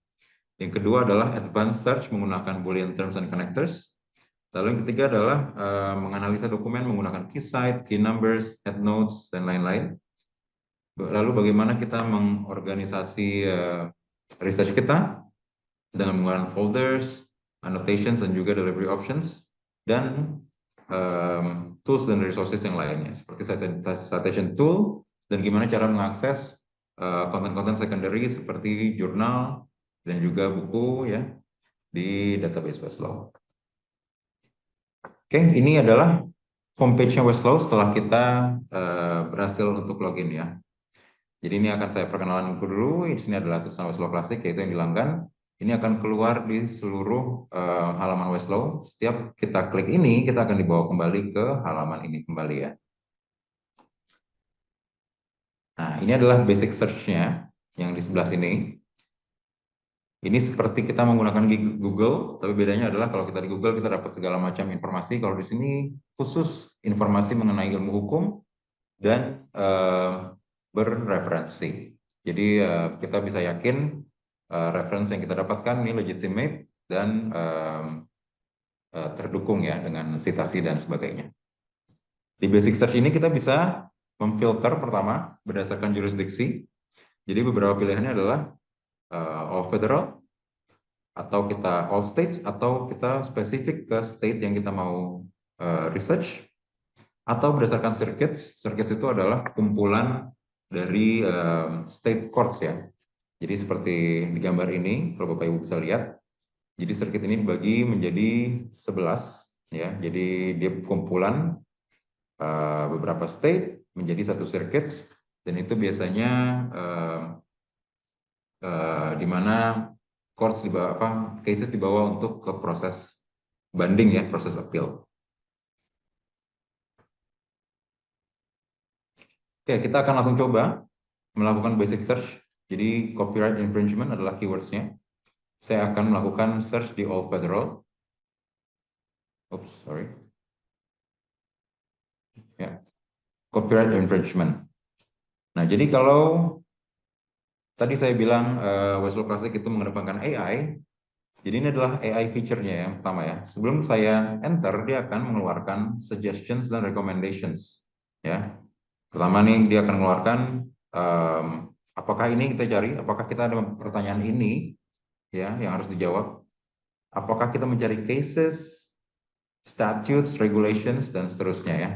Speaker 3: Yang kedua adalah advanced search menggunakan Boolean terms and connectors. Lalu yang ketiga adalah menganalisa dokumen menggunakan key cite, key numbers, headnotes, dan lain-lain. Lalu bagaimana kita mengorganisasi research kita dengan menggunakan folders, annotations, dan juga delivery options, dan tools dan resources yang lainnya, seperti citation tool, dan gimana cara mengakses konten-konten secondary seperti jurnal dan juga buku ya di database Westlaw. Oke, ini adalah homepage-nya Westlaw setelah kita berhasil untuk login ya. Jadi ini akan saya perkenalan dulu. Di sini adalah tulisan Westlaw Classic, yaitu yang di langgan. Ini akan keluar di seluruh halaman Westlaw. Setiap kita klik ini, kita akan dibawa kembali ke halaman ini kembali ya. Nah, ini adalah basic search-nya yang di sebelah sini. Ini seperti kita menggunakan Google, tapi bedanya adalah kalau kita di Google kita dapat segala macam informasi. Kalau di sini khusus informasi mengenai ilmu hukum dan berreferensi. Jadi kita bisa yakin referensi yang kita dapatkan ini legitimate dan terdukung ya dengan citasi dan sebagainya. Di basic search ini kita bisa memfilter pertama berdasarkan jurisdiksi. Jadi beberapa pilihannya adalah all federal, atau kita all states, atau kita spesifik ke state yang kita mau research, atau berdasarkan circuits. Circuits itu adalah kumpulan dari state courts ya. Jadi seperti di gambar ini, kalau Bapak Ibu bisa lihat, jadi circuit ini dibagi menjadi 11 ya. Jadi dia kumpulan beberapa state menjadi satu circuit, dan itu biasanya di mana courts dibawa, cases dibawa untuk ke proses banding ya, proses appeal. Oke, kita akan langsung coba melakukan basic search. Jadi copyright infringement adalah keywords-nya. Saya akan melakukan search di all federal. Oops, sorry. Ya, copyright infringement. Nah, jadi kalau tadi saya bilang Westlaw Classic itu mengedepankan AI, jadi ini adalah AI feature-nya yang pertama ya. Sebelum saya enter, dia akan mengeluarkan suggestions dan recommendations. Ya, pertama nih dia akan mengeluarkan apakah ini kita cari, apakah kita ada pertanyaan ini ya yang harus dijawab. Apakah kita mencari cases, statutes, regulations, dan seterusnya ya.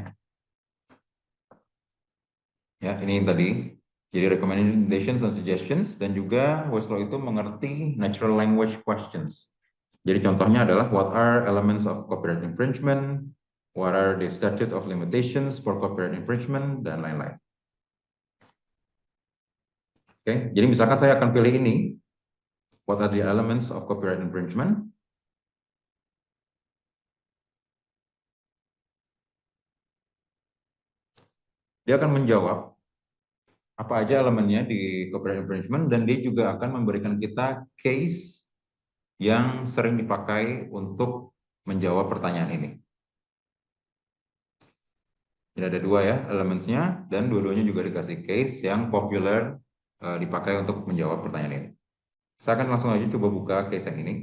Speaker 3: Ya, ini yang tadi. Jadi recommendations dan suggestions, dan juga Westlaw itu mengerti natural language questions. Jadi contohnya adalah what are elements of copyright infringement, what are the statute of limitations for copyright infringement, dan lain-lain. Oke, jadi misalkan saya akan pilih ini, what are the elements of copyright infringement? Dia akan menjawab apa aja elemennya di copyright infringement, dan dia juga akan memberikan kita case yang sering dipakai untuk menjawab pertanyaan ini. Jadi ada dua ya elemennya, dan dua-duanya juga dikasih case yang populer dipakai untuk menjawab pertanyaan ini. Saya akan langsung aja coba buka case yang ini.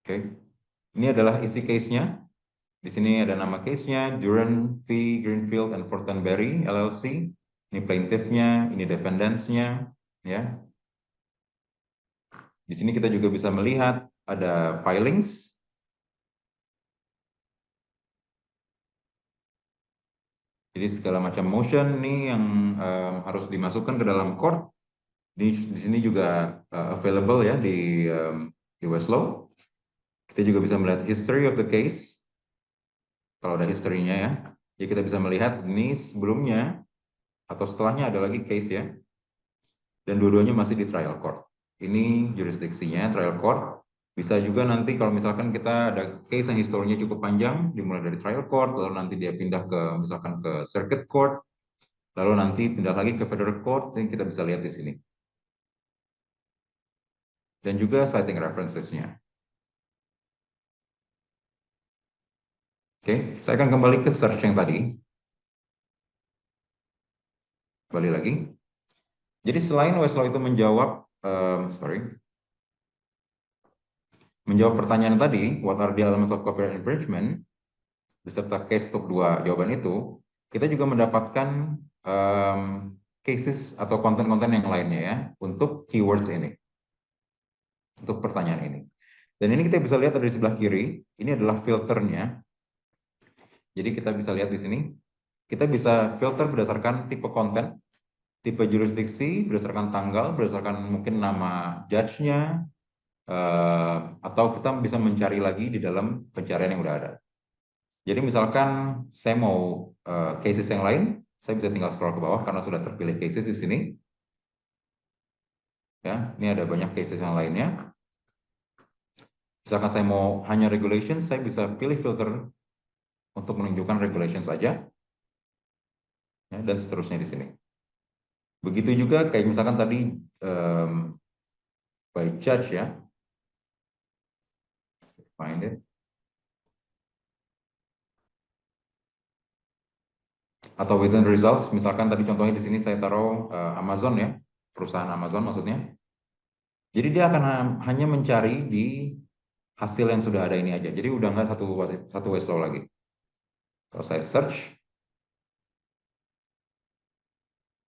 Speaker 3: Oke, ini adalah isi case-nya. Di sini ada nama case-nya, Duran V. Greenfield and Fortenberry LLC. Ini plaintiff-nya, ini defendants-nya, ya. Di sini kita juga bisa melihat ada filings. Jadi segala macam motion nih yang harus dimasukkan ke dalam court. Di sini juga available ya di Westlaw. Kita juga bisa melihat history of the case. Kalau ada history-nya ya. Jadi kita bisa melihat ini sebelumnya atau setelahnya ada lagi case ya. Dan dua-duanya masih di trial court. Ini jurisdiksinya trial court. Bisa juga nanti kalau misalkan kita ada case yang historinya cukup panjang, dimulai dari trial court, lalu nanti dia pindah ke misalkan ke circuit court, lalu nanti pindah lagi ke federal court, yang kita bisa lihat di sini. Dan juga citing references-nya. Oke, saya akan kembali ke search yang tadi. Kembali lagi. Jadi selain Westlaw itu menjawab, menjawab pertanyaan tadi, what are the elements of copyright infringement, beserta case untuk dua jawaban itu, kita juga mendapatkan cases atau konten-konten yang lainnya ya, untuk keywords ini, untuk pertanyaan ini. Dan ini kita bisa lihat dari sebelah kiri, ini adalah filternya. Jadi kita bisa lihat di sini, kita bisa filter berdasarkan tipe konten, tipe jurisdiksi, berdasarkan tanggal, berdasarkan mungkin nama judge-nya, atau kita bisa mencari lagi di dalam pencarian yang udah ada. Jadi misalkan saya mau cases yang lain, saya bisa tinggal scroll ke bawah karena sudah terpilih cases di sini. Ya, ini ada banyak cases yang lainnya. Misalkan saya mau hanya regulations, saya bisa pilih filter untuk menunjukkan regulations saja, ya, dan seterusnya di sini. Begitu juga kayak misalkan tadi by judge ya, find it. Atau within results, misalkan tadi contohnya di sini saya taruh Amazon ya, perusahaan Amazon maksudnya. Jadi dia akan hanya mencari di hasil yang sudah ada ini aja. Jadi udah nggak satu Westlaw lagi. Kalau saya search,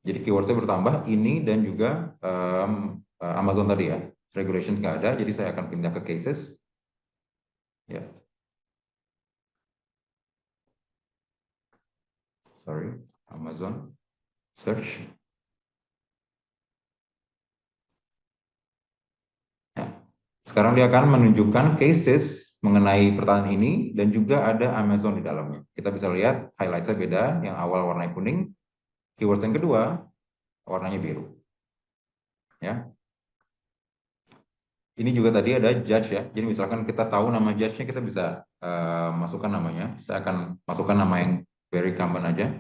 Speaker 3: jadi keywordnya bertambah ini dan juga Amazon tadi ya. Regulation nggak ada, jadi saya akan pindah ke cases. Ya. Sorry, Amazon. Search. Ya. Sekarang dia akan menunjukkan cases mengenai pertanyaan ini dan juga ada Amazon di dalamnya. Kita bisa lihat highlightnya beda, yang awal warna kuning, keyword yang kedua warnanya biru. Ya. Ini juga tadi ada judge ya. Jadi misalkan kita tahu nama judge-nya, kita bisa masukkan namanya. Saya akan masukkan nama yang very common aja.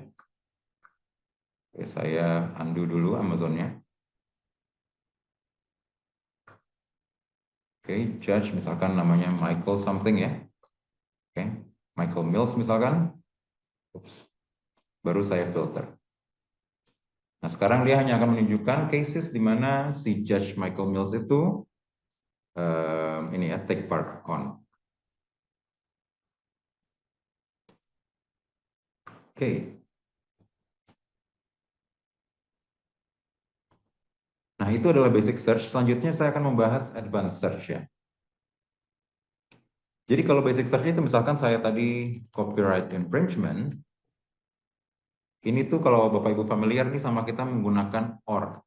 Speaker 3: Oke, saya undo dulu Amazon-nya. Oke, judge misalkan namanya Michael something ya. Oke, Michael Mills misalkan. Oops. Baru saya filter. Nah, sekarang dia hanya akan menunjukkan cases di mana si judge Michael Mills itu ini ya, take part on. Oke. Nah, itu adalah basic search. Selanjutnya saya akan membahas advanced search ya. Jadi kalau basic search itu misalkan saya tadi copyright infringement, ini tuh kalau Bapak Ibu familiar nih sama kita menggunakan OR.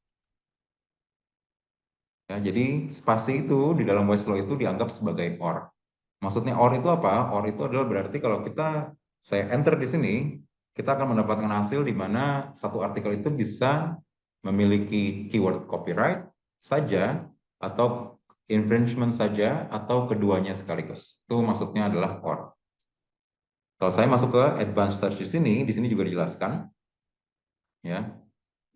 Speaker 3: Ya, jadi spasi itu di dalam Westlaw itu dianggap sebagai OR. Maksudnya OR itu apa? OR itu adalah berarti kalau saya enter di sini, kita akan mendapatkan hasil di mana satu artikel itu bisa memiliki keyword copyright saja, atau infringement saja, atau keduanya sekaligus. Itu maksudnya adalah OR. Kalau saya masuk ke advanced search di sini juga dijelaskan. Ya,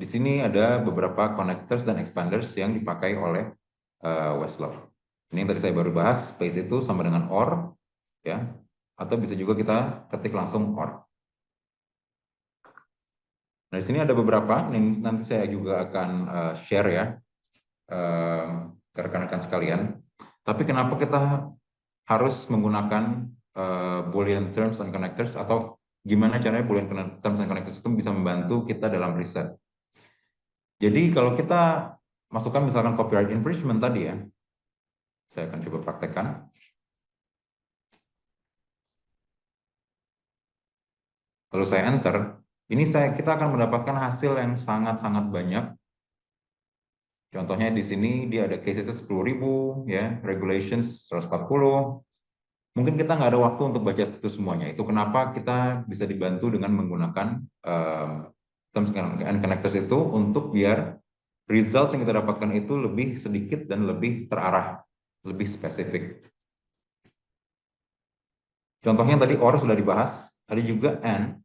Speaker 3: di sini ada beberapa connectors dan expanders yang dipakai oleh Westlaw. Ini yang tadi saya baru bahas, space itu sama dengan OR, ya, atau bisa juga kita ketik langsung OR. Nah, di sini ada beberapa, nanti saya juga akan share ya ke rekan-rekan sekalian. Tapi kenapa kita harus menggunakan Boolean terms and connectors, atau gimana caranya Boolean terms and connectors itu bisa membantu kita dalam riset? Jadi kalau kita masukkan misalkan copyright infringement tadi ya, Saya akan coba praktekkan. Lalu saya enter, ini kita akan mendapatkan hasil yang sangat-sangat banyak. Contohnya di sini dia ada casesnya 10.000, ya, regulations 140. Mungkin kita nggak ada waktu untuk baca itu semuanya. Itu kenapa kita bisa dibantu dengan menggunakan terms and connectors itu untuk biar results yang kita dapatkan itu lebih sedikit dan lebih terarah, lebih spesifik. Contohnya tadi OR sudah dibahas, ada juga AND.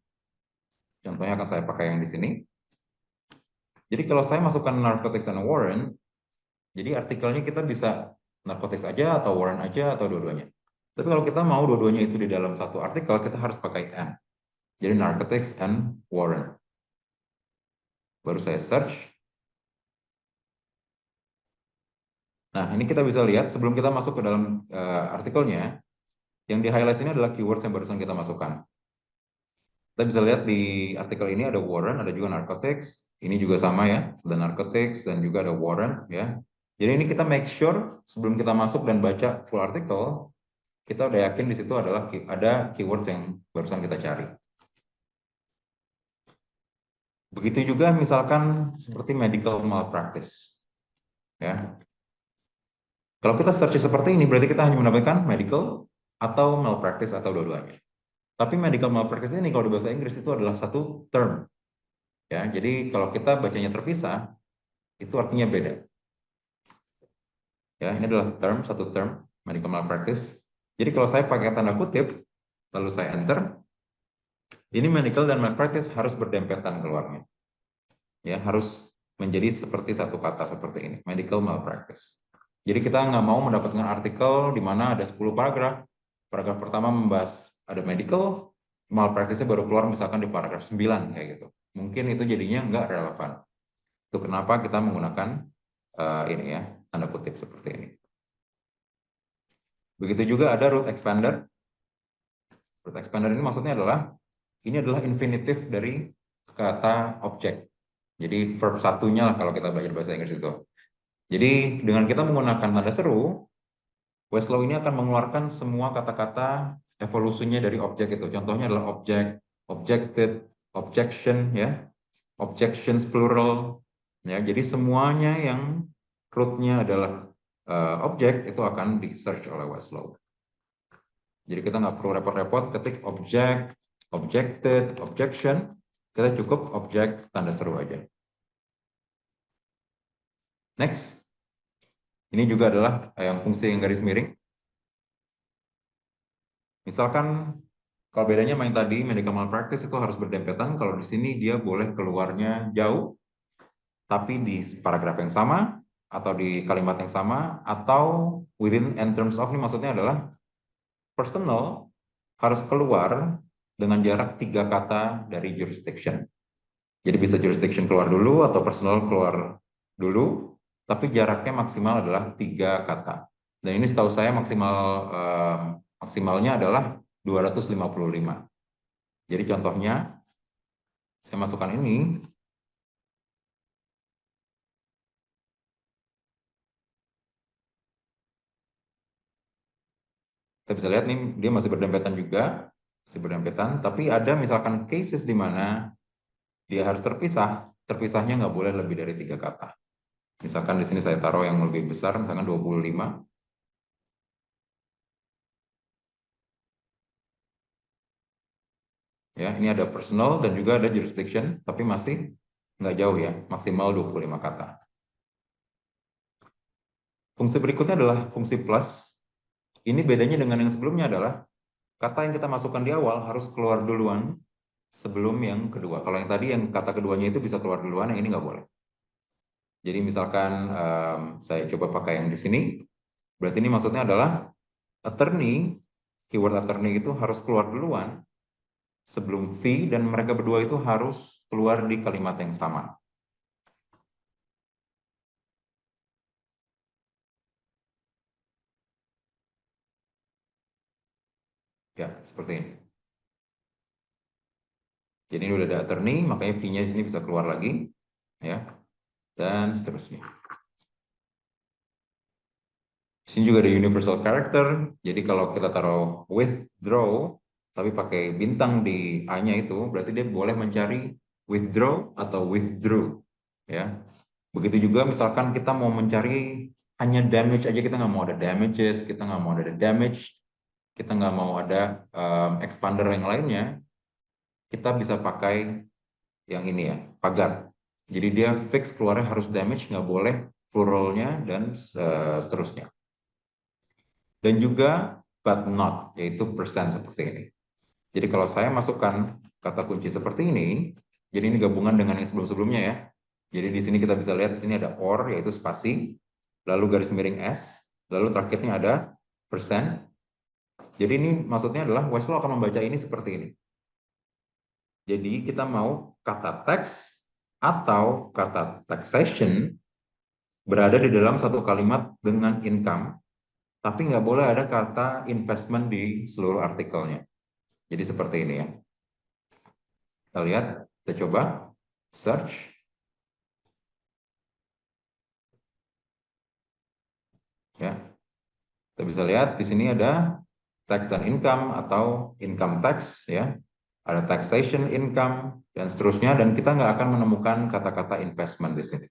Speaker 3: Contohnya akan saya pakai yang di sini. Jadi kalau saya masukkan narcotics and warrant, jadi artikelnya kita bisa narcotics aja atau warrant aja atau dua-duanya. Tapi kalau kita mau dua-duanya itu di dalam satu artikel, kita harus pakai AND. Jadi narcotics and warrant. Baru saya search. Nah, ini kita bisa lihat sebelum kita masuk ke dalam artikelnya, yang di highlight ini adalah keywords yang barusan kita masukkan. Kita bisa lihat di artikel ini ada warrant, ada juga narcotics. Ini juga sama ya, ada narcotics dan juga ada warrant ya. Jadi ini kita make sure sebelum kita masuk dan baca full artikel, kita udah yakin di situ adalah ada keywords yang barusan kita cari. Begitu juga misalkan seperti medical malpractice. Ya. Kalau kita search seperti ini berarti kita hanya mendapatkan medical atau malpractice atau dua-duanya. Tapi medical malpractice ini kalau di bahasa Inggris itu adalah satu term. Ya, jadi kalau kita bacanya terpisah, itu artinya beda. Ya, ini adalah satu term, medical malpractice. Jadi kalau saya pakai tanda kutip, lalu saya enter, ini medical dan malpractice harus berdempetan keluarnya. Ya, harus menjadi seperti satu kata seperti ini, medical malpractice. Jadi kita nggak mau mendapatkan artikel di mana ada 10 paragraf. Paragraf pertama membahas ada medical, malpractice-nya baru keluar misalkan di paragraf 9 kayak gitu. Mungkin itu jadinya nggak relevan. Itu kenapa kita menggunakan ini ya, tanda kutip seperti ini. Begitu juga ada root expander. Root expander ini maksudnya adalah, ini adalah infinitif dari kata object. Jadi verb satunya lah kalau kita belajar bahasa Inggris itu. Jadi dengan kita menggunakan tanda seru, Westlaw ini akan mengeluarkan semua kata-kata evolusinya dari objek itu. Contohnya adalah object, objected, objection, ya, objections plural. Ya, jadi semuanya yang rootnya adalah objek itu akan di search oleh Westlaw. Jadi kita nggak perlu repot-repot ketik object, objected, objection. Kita cukup objek tanda seru aja. Next. Ini juga adalah yang fungsi yang garis miring. Misalkan kalau bedanya main tadi medical malpractice itu harus berdempetan, kalau di sini dia boleh keluarnya jauh, tapi di paragraf yang sama atau di kalimat yang sama atau within and terms of, ini maksudnya adalah personal harus keluar dengan jarak 3 kata dari jurisdiction. Jadi bisa jurisdiction keluar dulu atau personal keluar dulu, tapi jaraknya maksimal adalah 3 kata. Dan ini setahu saya maksimalnya adalah 255. Jadi contohnya, saya masukkan ini. Kita bisa lihat nih, dia masih berdempetan juga. Masih berdempetan, tapi ada misalkan cases di mana dia harus terpisah. Terpisahnya nggak boleh lebih dari 3 kata. Misalkan di sini saya taruh yang lebih besar, misalkan 25. Ya, ini ada personal dan juga ada jurisdiction, tapi masih nggak jauh ya, maksimal 25 kata. Fungsi berikutnya adalah fungsi plus. Ini bedanya dengan yang sebelumnya adalah kata yang kita masukkan di awal harus keluar duluan sebelum yang kedua. Kalau yang tadi yang kata keduanya itu bisa keluar duluan, yang ini nggak boleh. Jadi misalkan saya coba pakai yang di sini, berarti ini maksudnya adalah attorney, keyword attorney itu harus keluar duluan sebelum fee, dan mereka berdua itu harus keluar di kalimat yang sama. Ya, seperti ini. Jadi ini udah ada attorney, makanya fee-nya di sini bisa keluar lagi, ya, dan seterusnya. Di sini juga ada universal character. Jadi kalau kita taruh withdraw, tapi pakai bintang di A-nya itu, berarti dia boleh mencari withdraw atau withdrew. Ya. Begitu juga misalkan kita mau mencari hanya damage aja, kita nggak mau ada damages, kita nggak mau ada damage, kita nggak mau ada expander yang lainnya, kita bisa pakai yang ini ya, pagar. Jadi dia fix keluarnya harus damage, nggak boleh pluralnya dan seterusnya. Dan juga but not, yaitu persen seperti ini. Jadi kalau saya masukkan kata kunci seperti ini, jadi ini gabungan dengan yang sebelum-sebelumnya ya. Jadi di sini kita bisa lihat di sini ada or, yaitu spasi, lalu garis miring S, lalu terakhirnya ada persen. Jadi ini maksudnya adalah Westlaw akan membaca ini seperti ini. Jadi kita mau kata tax atau kata taxation berada di dalam satu kalimat dengan income, tapi nggak boleh ada kata investment di seluruh artikelnya. Jadi seperti ini ya. Kita lihat, kita coba search. Ya, kita bisa lihat di sini ada tax dan income atau income tax ya. Ada taxation income dan seterusnya, dan kita nggak akan menemukan kata-kata investment di sini.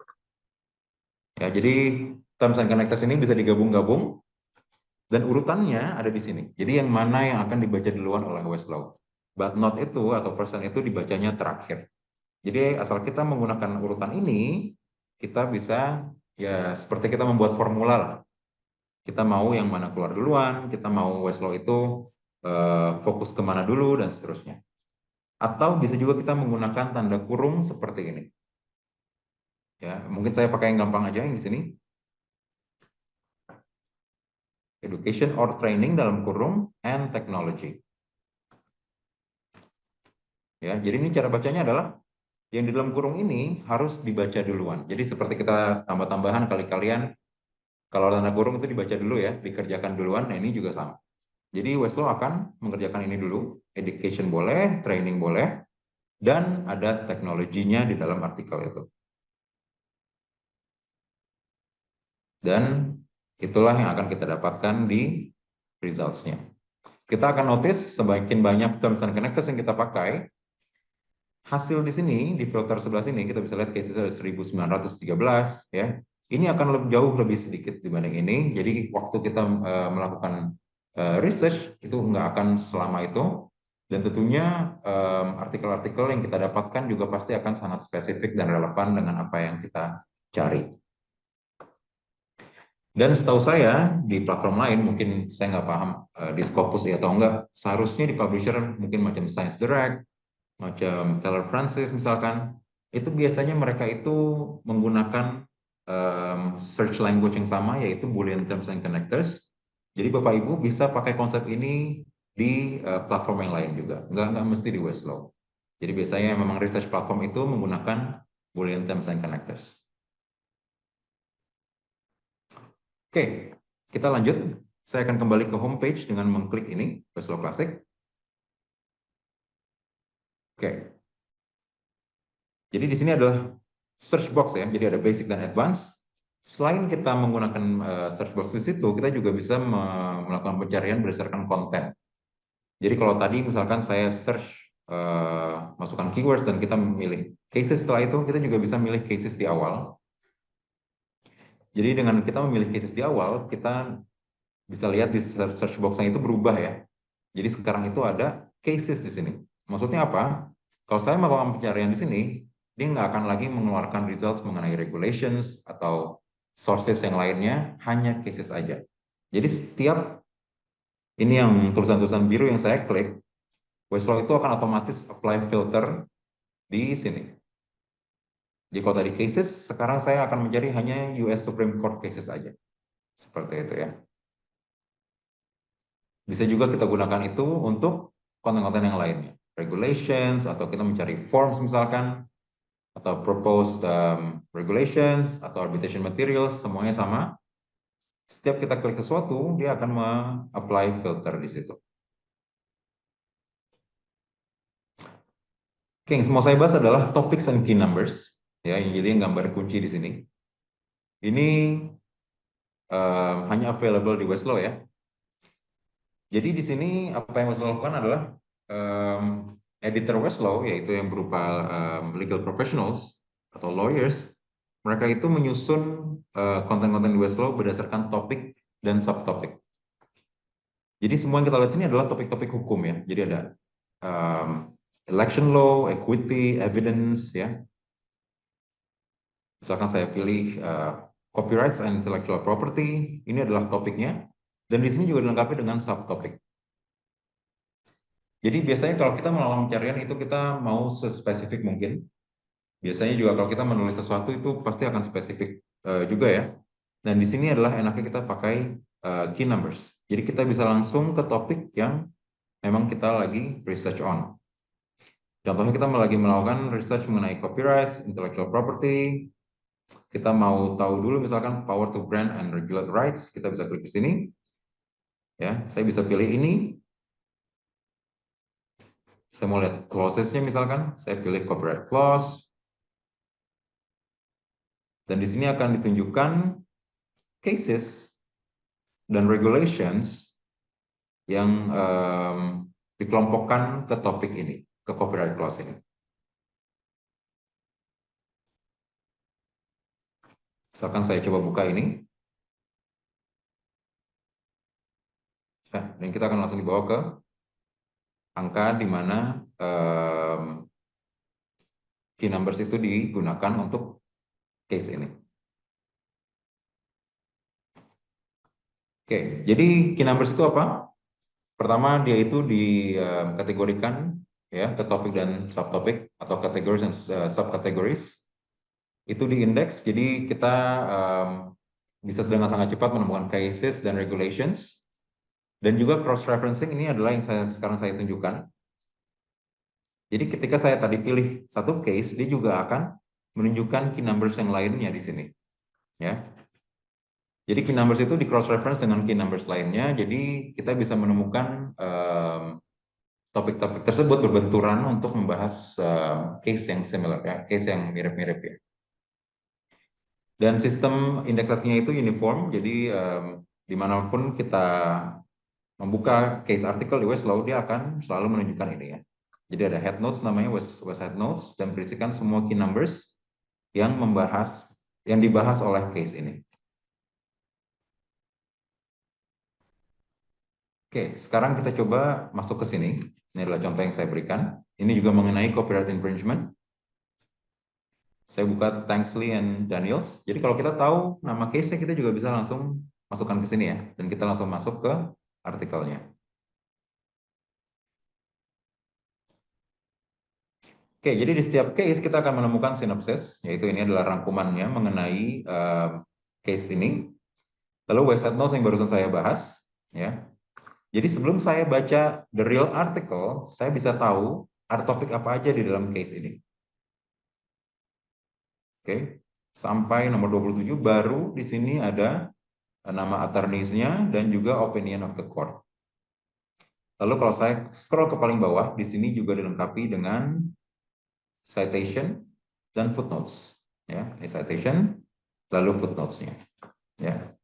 Speaker 3: Ya, jadi terms and connectors ini bisa digabung-gabung dan urutannya ada di sini. Jadi yang mana yang akan dibaca duluan oleh Westlaw. But not itu atau persen itu dibacanya terakhir. Jadi asal kita menggunakan urutan ini, kita bisa ya seperti kita membuat formula lah. Kita mau yang mana keluar duluan, kita mau Westlaw itu fokus kemana dulu dan seterusnya. Atau bisa juga kita menggunakan tanda kurung seperti ini. Ya, mungkin saya pakai yang gampang aja yang di sini. Education or training dalam kurung and technology. Ya, jadi ini cara bacanya adalah yang di dalam kurung ini harus dibaca duluan. Jadi seperti kita tambah-tambahan kali kalian, kalau tanda kurung itu dibaca dulu ya, dikerjakan duluan, nah ini juga sama. Jadi Westlaw akan mengerjakan ini dulu, education boleh, training boleh, dan ada teknologinya di dalam artikel itu. Dan itulah yang akan kita dapatkan di results-nya. Kita akan notice semakin banyak terms and connectors yang kita pakai, hasil di sini, di filter sebelah sini, kita bisa lihat cases ada 1913, ya. Ini akan jauh lebih sedikit dibanding ini, jadi waktu kita melakukan research, itu nggak akan selama itu, dan tentunya artikel-artikel yang kita dapatkan juga pasti akan sangat spesifik dan relevan dengan apa yang kita cari. Dan setahu saya, di platform lain, mungkin saya nggak paham di Scopus ya atau enggak, seharusnya di publisher mungkin macam Science Direct, macam Taylor Francis misalkan, itu biasanya mereka itu menggunakan search language yang sama, yaitu Boolean Terms and Connectors. Jadi Bapak Ibu bisa pakai konsep ini di platform yang lain juga, nggak mesti di Westlaw. Jadi biasanya memang research platform itu menggunakan Boolean Terms and Connectors. Oke, kita lanjut. Saya akan kembali ke homepage dengan mengklik ini, Westlaw Classic. Oke. Jadi di sini adalah search box ya, jadi ada basic dan advanced. Selain kita menggunakan search box di situ, kita juga bisa melakukan pencarian berdasarkan konten. Jadi kalau tadi misalkan saya search masukkan keywords dan kita memilih cases, setelah itu kita juga bisa milih cases di awal. Jadi dengan kita memilih cases di awal, kita bisa lihat di search box-nya itu berubah ya. Jadi sekarang itu ada cases di sini. Maksudnya apa? Kalau saya melakukan pencarian di sini, dia nggak akan lagi mengeluarkan results mengenai regulations atau sources yang lainnya, hanya cases aja. Jadi setiap ini yang tulisan-tulisan biru yang saya klik, Westlaw itu akan otomatis apply filter di sini. Jadi kalau tadi cases, sekarang saya akan mencari hanya US Supreme Court cases aja. Seperti itu ya. Bisa juga kita gunakan itu untuk konten-konten yang lainnya. Regulations, atau kita mencari forms misalkan, atau proposed regulations, atau arbitration materials, semuanya sama. Setiap kita klik sesuatu, dia akan apply filter di situ. Oke, yang mau saya bahas adalah topics and key numbers. Ya, jadi gambar kunci di sini. Ini hanya available di Westlaw ya. Jadi di sini apa yang Westlaw lakukan adalah editor Westlaw, yaitu yang berupa legal professionals atau lawyers, mereka itu menyusun konten-konten di Westlaw berdasarkan topik dan subtopik. Jadi semua yang kita lihat sini adalah topik-topik hukum ya. Jadi ada election law, equity, evidence ya. Misalkan saya pilih copyrights and intellectual property, ini adalah topiknya. Dan di sini juga dilengkapi dengan subtopik. Jadi biasanya kalau kita melakukan pencarian itu kita mau sespesifik mungkin. Biasanya juga kalau kita menulis sesuatu itu pasti akan spesifik juga ya. Dan di sini adalah enaknya kita pakai key numbers. Jadi kita bisa langsung ke topik yang memang kita lagi research on. Contohnya kita lagi melakukan research mengenai copyrights, intellectual property. Kita mau tahu dulu misalkan power to grant and regulate rights. Kita bisa klik di sini. Ya, saya bisa pilih ini. Saya mau lihat clauses-nya misalkan. Saya pilih copyright clause. Dan di sini akan ditunjukkan cases dan regulations yang dikelompokkan ke topik ini, ke copyright clause ini. Misalkan saya coba buka ini. Ya, dan kita akan langsung dibawa ke angka di mana key numbers itu digunakan untuk case ini. Oke, jadi key numbers itu apa? Pertama, dia itu dikategorikan ya ke topik dan subtopik atau categories dan subcategories. Itu diindeks, jadi kita bisa dengan sangat cepat menemukan cases dan regulations. Dan juga cross-referencing ini adalah yang sekarang saya tunjukkan. Jadi ketika saya tadi pilih satu case, dia juga akan menunjukkan key numbers yang lainnya di sini. Ya. Jadi key numbers itu di cross-reference dengan key numbers lainnya, jadi kita bisa menemukan topik-topik tersebut berbenturan untuk membahas case yang similar, ya, case yang mirip-mirip ya. Dan sistem indeksasinya itu uniform, jadi dimanapun kita membuka case artikel di Westlaw, dia akan selalu menunjukkan ini ya. Jadi ada head notes namanya West head notes dan berisikan semua key numbers yang dibahas oleh case ini. Oke, sekarang kita coba masuk ke sini. Ini adalah contoh yang saya berikan. Ini juga mengenai copyright infringement. Saya buka Tanksley and Daniels. Jadi kalau kita tahu nama case-nya, kita juga bisa langsung masukkan ke sini ya. Dan kita langsung masuk ke artikelnya. Oke, jadi di setiap case kita akan menemukan sinopsis, yaitu ini adalah rangkumannya mengenai case ini. Lalu website notes yang barusan saya bahas, ya. Jadi sebelum saya baca the real article, saya bisa tahu ada topik apa aja di dalam case ini. Oke, sampai nomor 27 baru di sini ada nama attorneys-nya dan juga opinion of the court. Lalu kalau saya scroll ke paling bawah, di sini juga dilengkapi dengan citation dan footnotes. Ya, ini citation, lalu footnotes-nya. Ya.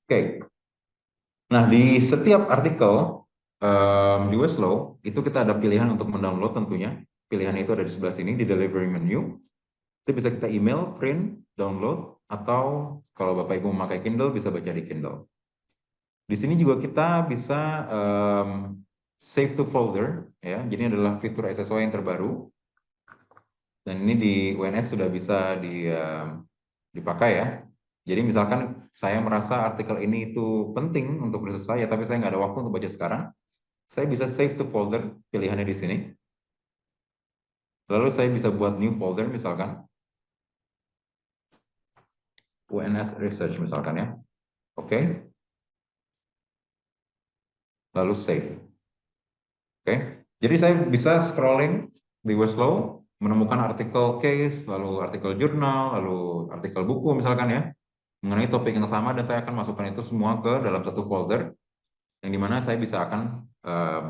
Speaker 3: Oke. Nah, di setiap artikel di Westlaw itu kita ada pilihan untuk mendownload tentunya. Pilihan itu ada di sebelah sini di delivery menu. Itu bisa kita email, print, download, atau kalau Bapak Ibu memakai Kindle bisa baca di Kindle. Di sini juga kita bisa save to folder, ya. Jadi ini adalah fitur SSO yang terbaru. Dan ini di UNS sudah bisa dipakai ya. Jadi misalkan saya merasa artikel ini itu penting untuk riset saya, tapi saya nggak ada waktu untuk baca sekarang, saya bisa save to folder, pilihannya di sini. Lalu saya bisa buat new folder misalkan. UNS Research misalkan ya. Oke. Lalu save. Oke. Jadi saya bisa scrolling di Westlaw, menemukan artikel case, lalu artikel jurnal, lalu artikel buku misalkan ya, mengenai topik yang sama, dan saya akan masukkan itu semua ke dalam satu folder, yang dimana saya bisa akan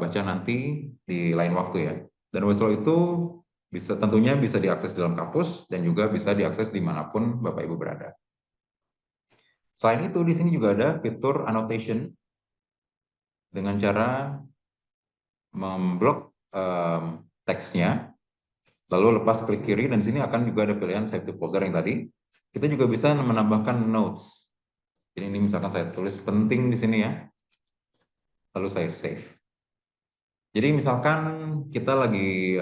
Speaker 3: baca nanti di lain waktu ya. Dan Westlaw itu tentunya bisa diakses dalam kampus dan juga bisa diakses dimanapun Bapak Ibu berada. Selain itu, di sini juga ada fitur annotation dengan cara memblok teksnya, lalu lepas klik kiri, dan di sini akan juga ada pilihan save to folder yang tadi. Kita juga bisa menambahkan notes. Jadi ini misalkan saya tulis penting di sini ya, lalu saya save. Jadi misalkan kita lagi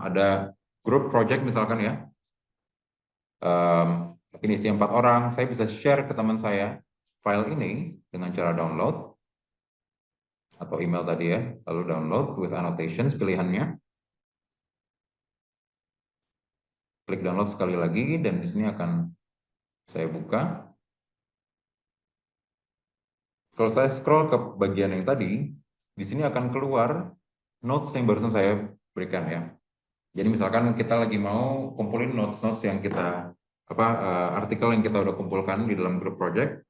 Speaker 3: ada grup project misalkan ya, mungkin isi 4 orang, saya bisa share ke teman saya file ini dengan cara download atau email tadi ya, lalu download with annotations pilihannya. Klik download sekali lagi dan di sini akan saya buka. Kalau saya scroll ke bagian yang tadi, di sini akan keluar notes yang barusan saya berikan ya. Jadi misalkan kita lagi mau kumpulin notes-notes yang kita artikel yang kita udah kumpulkan di dalam grup project.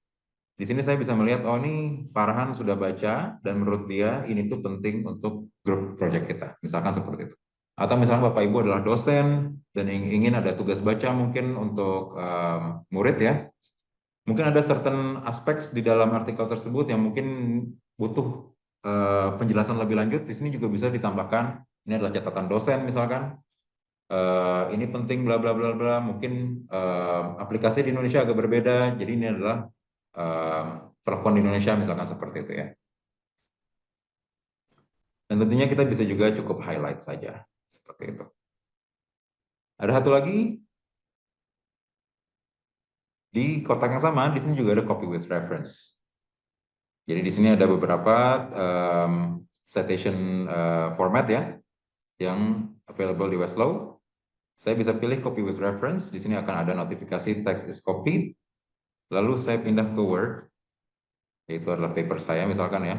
Speaker 3: Di sini saya bisa melihat, oh ini Farhan sudah baca dan menurut dia ini tuh penting untuk grup project kita. Misalkan seperti itu. Atau misalnya Bapak Ibu adalah dosen dan ingin ada tugas baca mungkin untuk murid ya. Mungkin ada certain aspek di dalam artikel tersebut yang mungkin butuh penjelasan lebih lanjut. Di sini juga bisa ditambahkan, ini adalah catatan dosen misalkan. Ini penting bla bla bla bla. Mungkin aplikasi di Indonesia agak berbeda. Jadi ini adalah telepon di Indonesia misalkan seperti itu ya. Dan tentunya kita bisa juga cukup highlight saja seperti itu. Ada satu lagi di kotak yang sama, di sini juga ada copy with reference. Jadi di sini ada beberapa citation format ya yang available di Westlaw. Saya bisa pilih copy with reference. Di sini akan ada notifikasi text is copied. Lalu saya pindah ke Word, yaitu adalah paper saya misalkan ya.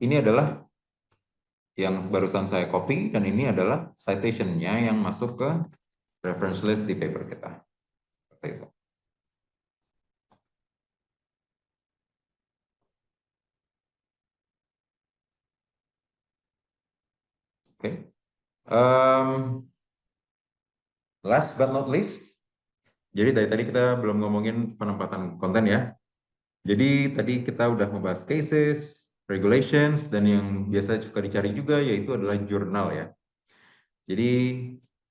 Speaker 3: Ini adalah yang barusan saya copy dan ini adalah citation-nya yang masuk ke reference list di paper kita. Seperti itu. Oke. Last but not least, jadi dari tadi kita belum ngomongin penempatan konten ya. Jadi tadi kita udah membahas cases, regulations, dan yang biasa suka dicari juga yaitu adalah jurnal ya. Jadi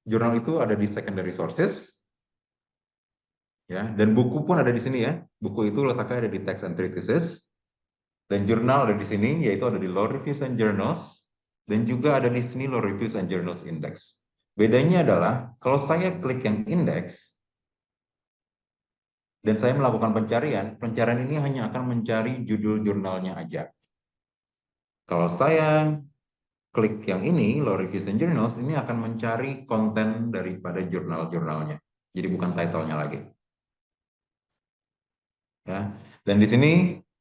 Speaker 3: jurnal itu ada di secondary sources, ya, dan buku pun ada di sini ya. Buku itu letaknya ada di text and treatises, dan jurnal ada di sini yaitu ada di Law Reviews and Journals, dan juga ada di sini Law Reviews and Journals Index. Bedanya adalah kalau saya klik yang index dan saya melakukan pencarian ini hanya akan mencari judul jurnalnya aja. Kalau saya klik yang ini, Law Reviews and Journals, ini akan mencari konten daripada jurnal-jurnalnya. Jadi bukan title-nya lagi. Ya. Dan di sini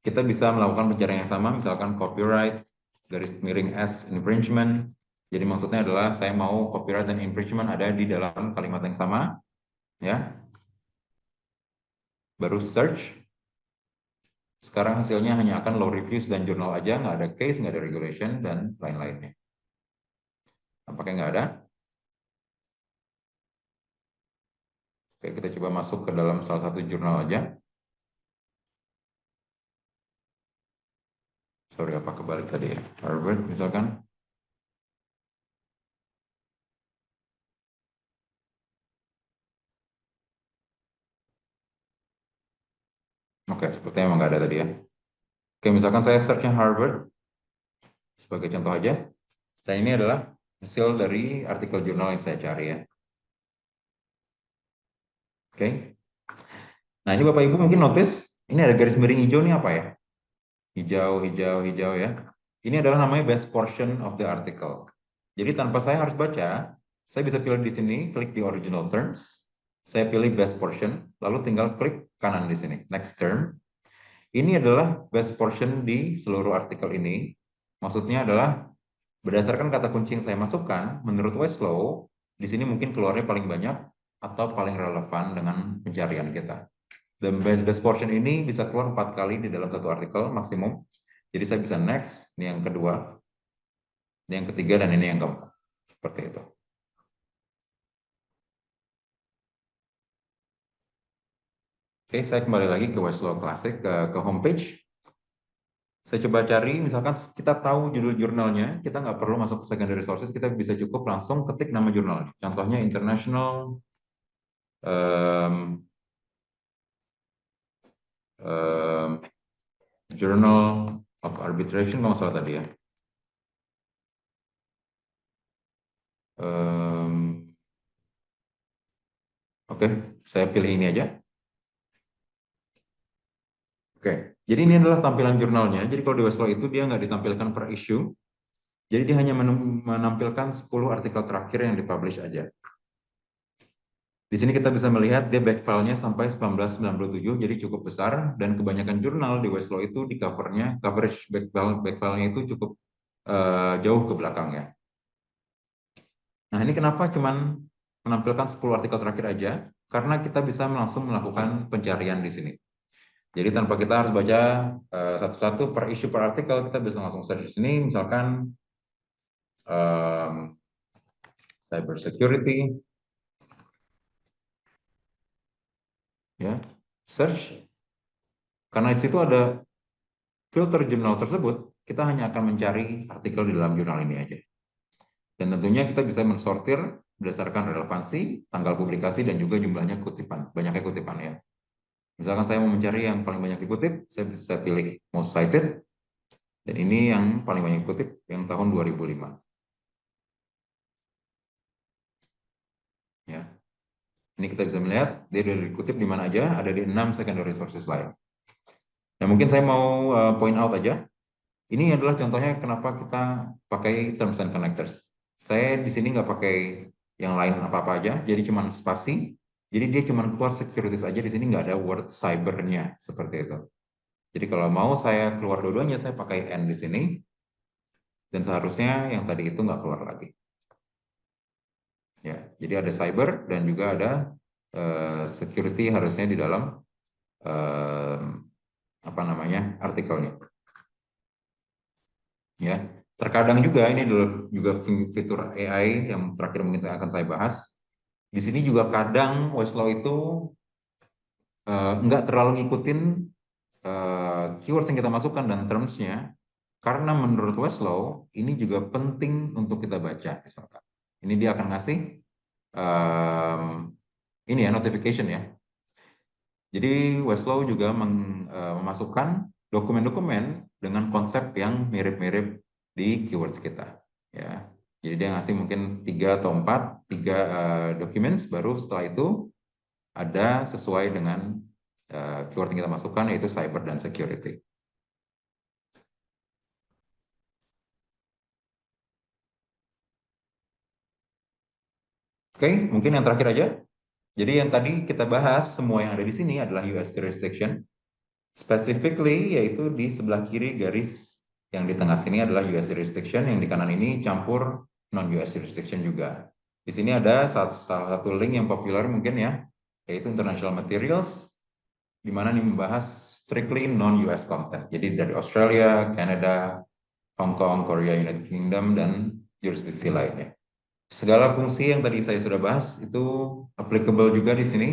Speaker 3: kita bisa melakukan pencarian yang sama, misalkan copyright, garis miring S, infringement. Jadi maksudnya adalah saya mau copyright dan infringement ada di dalam kalimat yang sama. Ya. Baru search. Sekarang hasilnya hanya akan law reviews dan jurnal aja, nggak ada case, nggak ada regulation, dan lain-lainnya. Nampaknya nggak ada. Oke, kita coba masuk ke dalam salah satu jurnal aja. Sorry, apa kebalik tadi ya? Harvard misalkan. Oke, sepertinya emang nggak ada tadi ya. Oke, misalkan saya search-nya Harvard sebagai contoh aja. Dan ini adalah hasil dari artikel jurnal yang saya cari ya. Oke. Nah, ini Bapak Ibu mungkin notice, ini ada garis miring hijau ini apa ya? Hijau, hijau, hijau ya. Ini adalah namanya best portion of the article. Jadi tanpa saya harus baca, saya bisa pilih di sini, klik di original terms, saya pilih best portion, lalu tinggal klik kanan di sini, next term. Ini adalah best portion di seluruh artikel ini. Maksudnya adalah berdasarkan kata kunci yang saya masukkan, menurut Westlaw, di sini mungkin keluarnya paling banyak atau paling relevan dengan pencarian kita. Dan best portion ini bisa keluar 4 kali di dalam satu artikel maksimum. Jadi saya bisa next, ini yang kedua, ini yang ketiga, dan ini yang keempat. Seperti itu. Oke, saya kembali lagi ke Westlaw Classic, ke homepage. Saya coba cari, misalkan kita tahu judul jurnalnya, kita nggak perlu masuk ke secondary sources, kita bisa cukup langsung ketik nama jurnalnya. Contohnya International Journal of Arbitration, kalau nggak salah tadi ya. Oke, saya pilih ini aja. Oke, jadi ini adalah tampilan jurnalnya. Jadi kalau di Westlaw itu dia nggak ditampilkan per issue. Jadi dia hanya menampilkan 10 artikel terakhir yang dipublish aja. Di sini kita bisa melihat dia back file-nya sampai 1997, jadi cukup besar. Dan kebanyakan jurnal di Westlaw itu di covernya, coverage back file-nya itu cukup jauh ke belakangnya. Nah, ini kenapa cuman menampilkan 10 artikel terakhir aja? Karena kita bisa langsung melakukan pencarian di sini. Jadi tanpa kita harus baca satu-satu per issue per artikel, kita bisa langsung search di sini. Misalkan cyber security, ya, search. Karena di situ ada filter jurnal tersebut, kita hanya akan mencari artikel di dalam jurnal ini aja. Dan tentunya kita bisa mensortir berdasarkan relevansi, tanggal publikasi, dan juga jumlahnya kutipan, banyaknya kutipan ya. Misalkan saya mau mencari yang paling banyak dikutip, saya bisa pilih most cited, dan ini yang paling banyak dikutip yang tahun 2005. Ya. Ini kita bisa melihat dia sudah dikutip di mana aja, ada di 6 secondary sources lain. Nah, mungkin saya mau point out aja. Ini adalah contohnya kenapa kita pakai terms and connectors. Saya di sini nggak pakai yang lain apa-apa aja, jadi cuma spasi. Jadi dia cuma keluar securities aja, di sini nggak ada word cybernya, seperti itu. Jadi kalau mau saya keluar dua-duanya, saya pakai N di sini. Dan seharusnya yang tadi itu nggak keluar lagi. Ya, jadi ada cyber dan juga ada security harusnya di dalam apa namanya artikelnya. Ya, terkadang juga ini juga fitur AI yang terakhir mungkin akan saya bahas. Di sini juga kadang Westlaw itu nggak terlalu ngikutin keywords yang kita masukkan dan terms-nya, karena menurut Westlaw ini juga penting untuk kita baca. Misalkan ini dia akan ngasih ini ya notification ya. Jadi Westlaw juga memasukkan dokumen-dokumen dengan konsep yang mirip-mirip di keywords kita. Ya, jadi dia ngasih mungkin 3 atau 4 documents, baru setelah itu ada sesuai dengan keyword yang kita masukkan, yaitu cyber dan security. Oke, mungkin yang terakhir aja. Jadi yang tadi kita bahas semua yang ada di sini adalah US jurisdiction. Specifically yaitu di sebelah kiri garis yang di tengah sini adalah US jurisdiction, yang di kanan ini campur non-US jurisdiction juga. Di sini ada salah satu link yang populer mungkin ya, yaitu international materials, di mana ini membahas strictly non-US content. Jadi dari Australia, Canada, Hong Kong, Korea, United Kingdom, dan jurisdiksi lainnya. Segala fungsi yang tadi saya sudah bahas itu applicable juga di sini,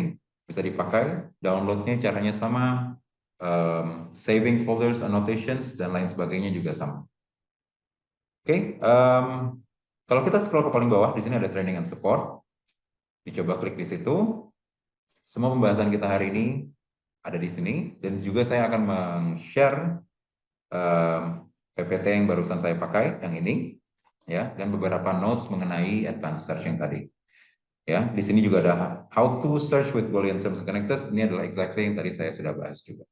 Speaker 3: bisa dipakai. Downloadnya caranya sama, saving folders, annotations, dan lain sebagainya juga sama. Oke, kalau kita scroll ke paling bawah, di sini ada training and support. Dicoba klik di situ. Semua pembahasan kita hari ini ada di sini, dan juga saya akan men-share PPT yang barusan saya pakai, yang ini, ya, dan beberapa notes mengenai advanced search yang tadi. Ya, di sini juga ada how to search with Boolean terms and connectors. Ini adalah exactly yang tadi saya sudah bahas juga.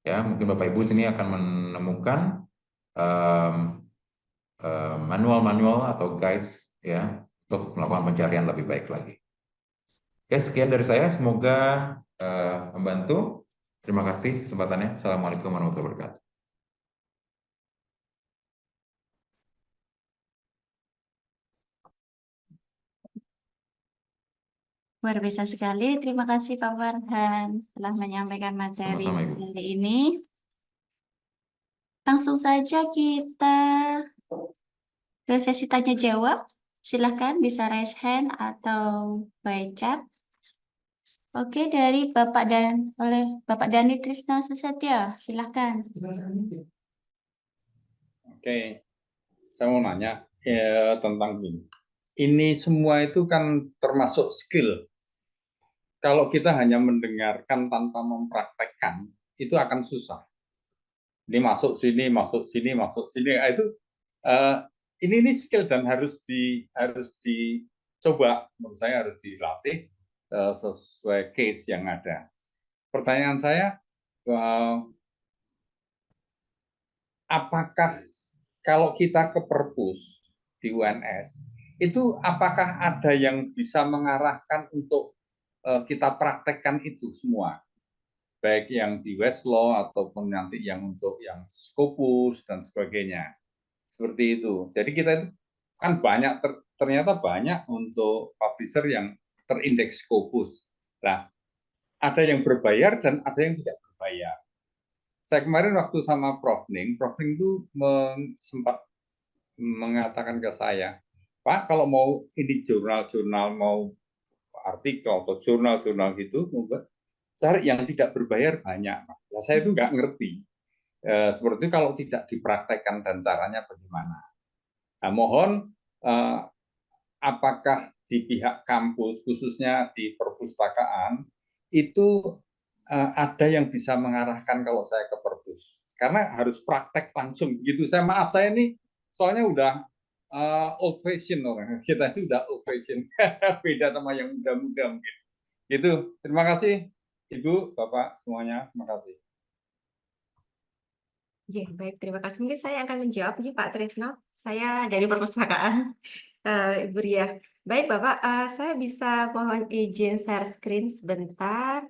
Speaker 3: Ya, mungkin Bapak Ibu sini akan menemukan manual-manual atau guides ya untuk melakukan pencarian lebih baik lagi. Oke, sekian dari saya. Semoga membantu. Terima kasih kesempatannya. Assalamualaikum warahmatullahi wabarakatuh.
Speaker 1: Luar biasa sekali. Terima kasih Pak Farhan telah menyampaikan materi
Speaker 3: Sama-sama, Ibu.
Speaker 1: hari ini. Langsung saja kita ke sesi tanya jawab. Silahkan bisa raise hand atau by chat. Oke, dari oleh Bapak Dani Trisno Susetyo, silahkan.
Speaker 4: Oke, saya mau nanya tentang ini. Ini semua itu kan termasuk skill. Kalau kita hanya mendengarkan tanpa mempraktekkan, itu akan susah. Ini masuk sini, masuk sini, masuk sini. Itu ini skill dan harus dicoba. Menurut saya harus dilatih sesuai case yang ada. Pertanyaan saya, apakah kalau kita ke perpus di UNS, itu apakah ada yang bisa mengarahkan untuk kita praktekkan itu semua? Baik yang di Westlaw ataupun nanti yang untuk yang Scopus dan sebagainya. Seperti itu. Jadi kita itu kan banyak, ternyata banyak untuk publisher yang terindeks Scopus. Nah, ada yang berbayar dan ada yang tidak berbayar. Saya kemarin waktu sama Prof. Ning itu sempat mengatakan ke saya, Pak, kalau mau ini jurnal-jurnal, mau artikel atau jurnal-jurnal gitu, cari yang tidak berbayar banyak. Nah, saya itu nggak ngerti. Seperti itu kalau tidak dipraktekkan dan caranya bagaimana. Nah, mohon apakah di pihak kampus, khususnya di perpustakaan, itu ada yang bisa mengarahkan kalau saya ke perpus, karena harus praktek langsung gitu. Maaf saya ini soalnya udah old fashion, orang kita itu udah old fashion. Beda sama yang muda-muda mungkin gitu. Terima kasih Ibu, Bapak semuanya, terima kasih.
Speaker 2: Ya, baik, terima kasih. Mungkin saya akan menjawab nih Pak Trisno. Saya dari perpustakaan, Ibu Ria. Baik Bapak, saya bisa mohon izin share screen sebentar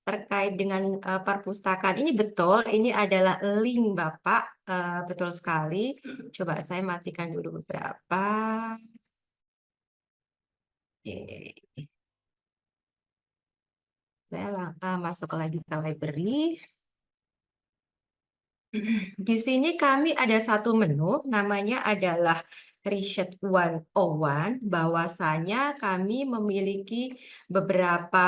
Speaker 2: terkait dengan perpustakaan. Ini betul, ini adalah link Bapak, betul sekali. Coba saya matikan dulu beberapa. Oke. Saya masuk lagi ke library. Di sini kami ada satu menu, namanya adalah Research 101, bahwasanya kami memiliki beberapa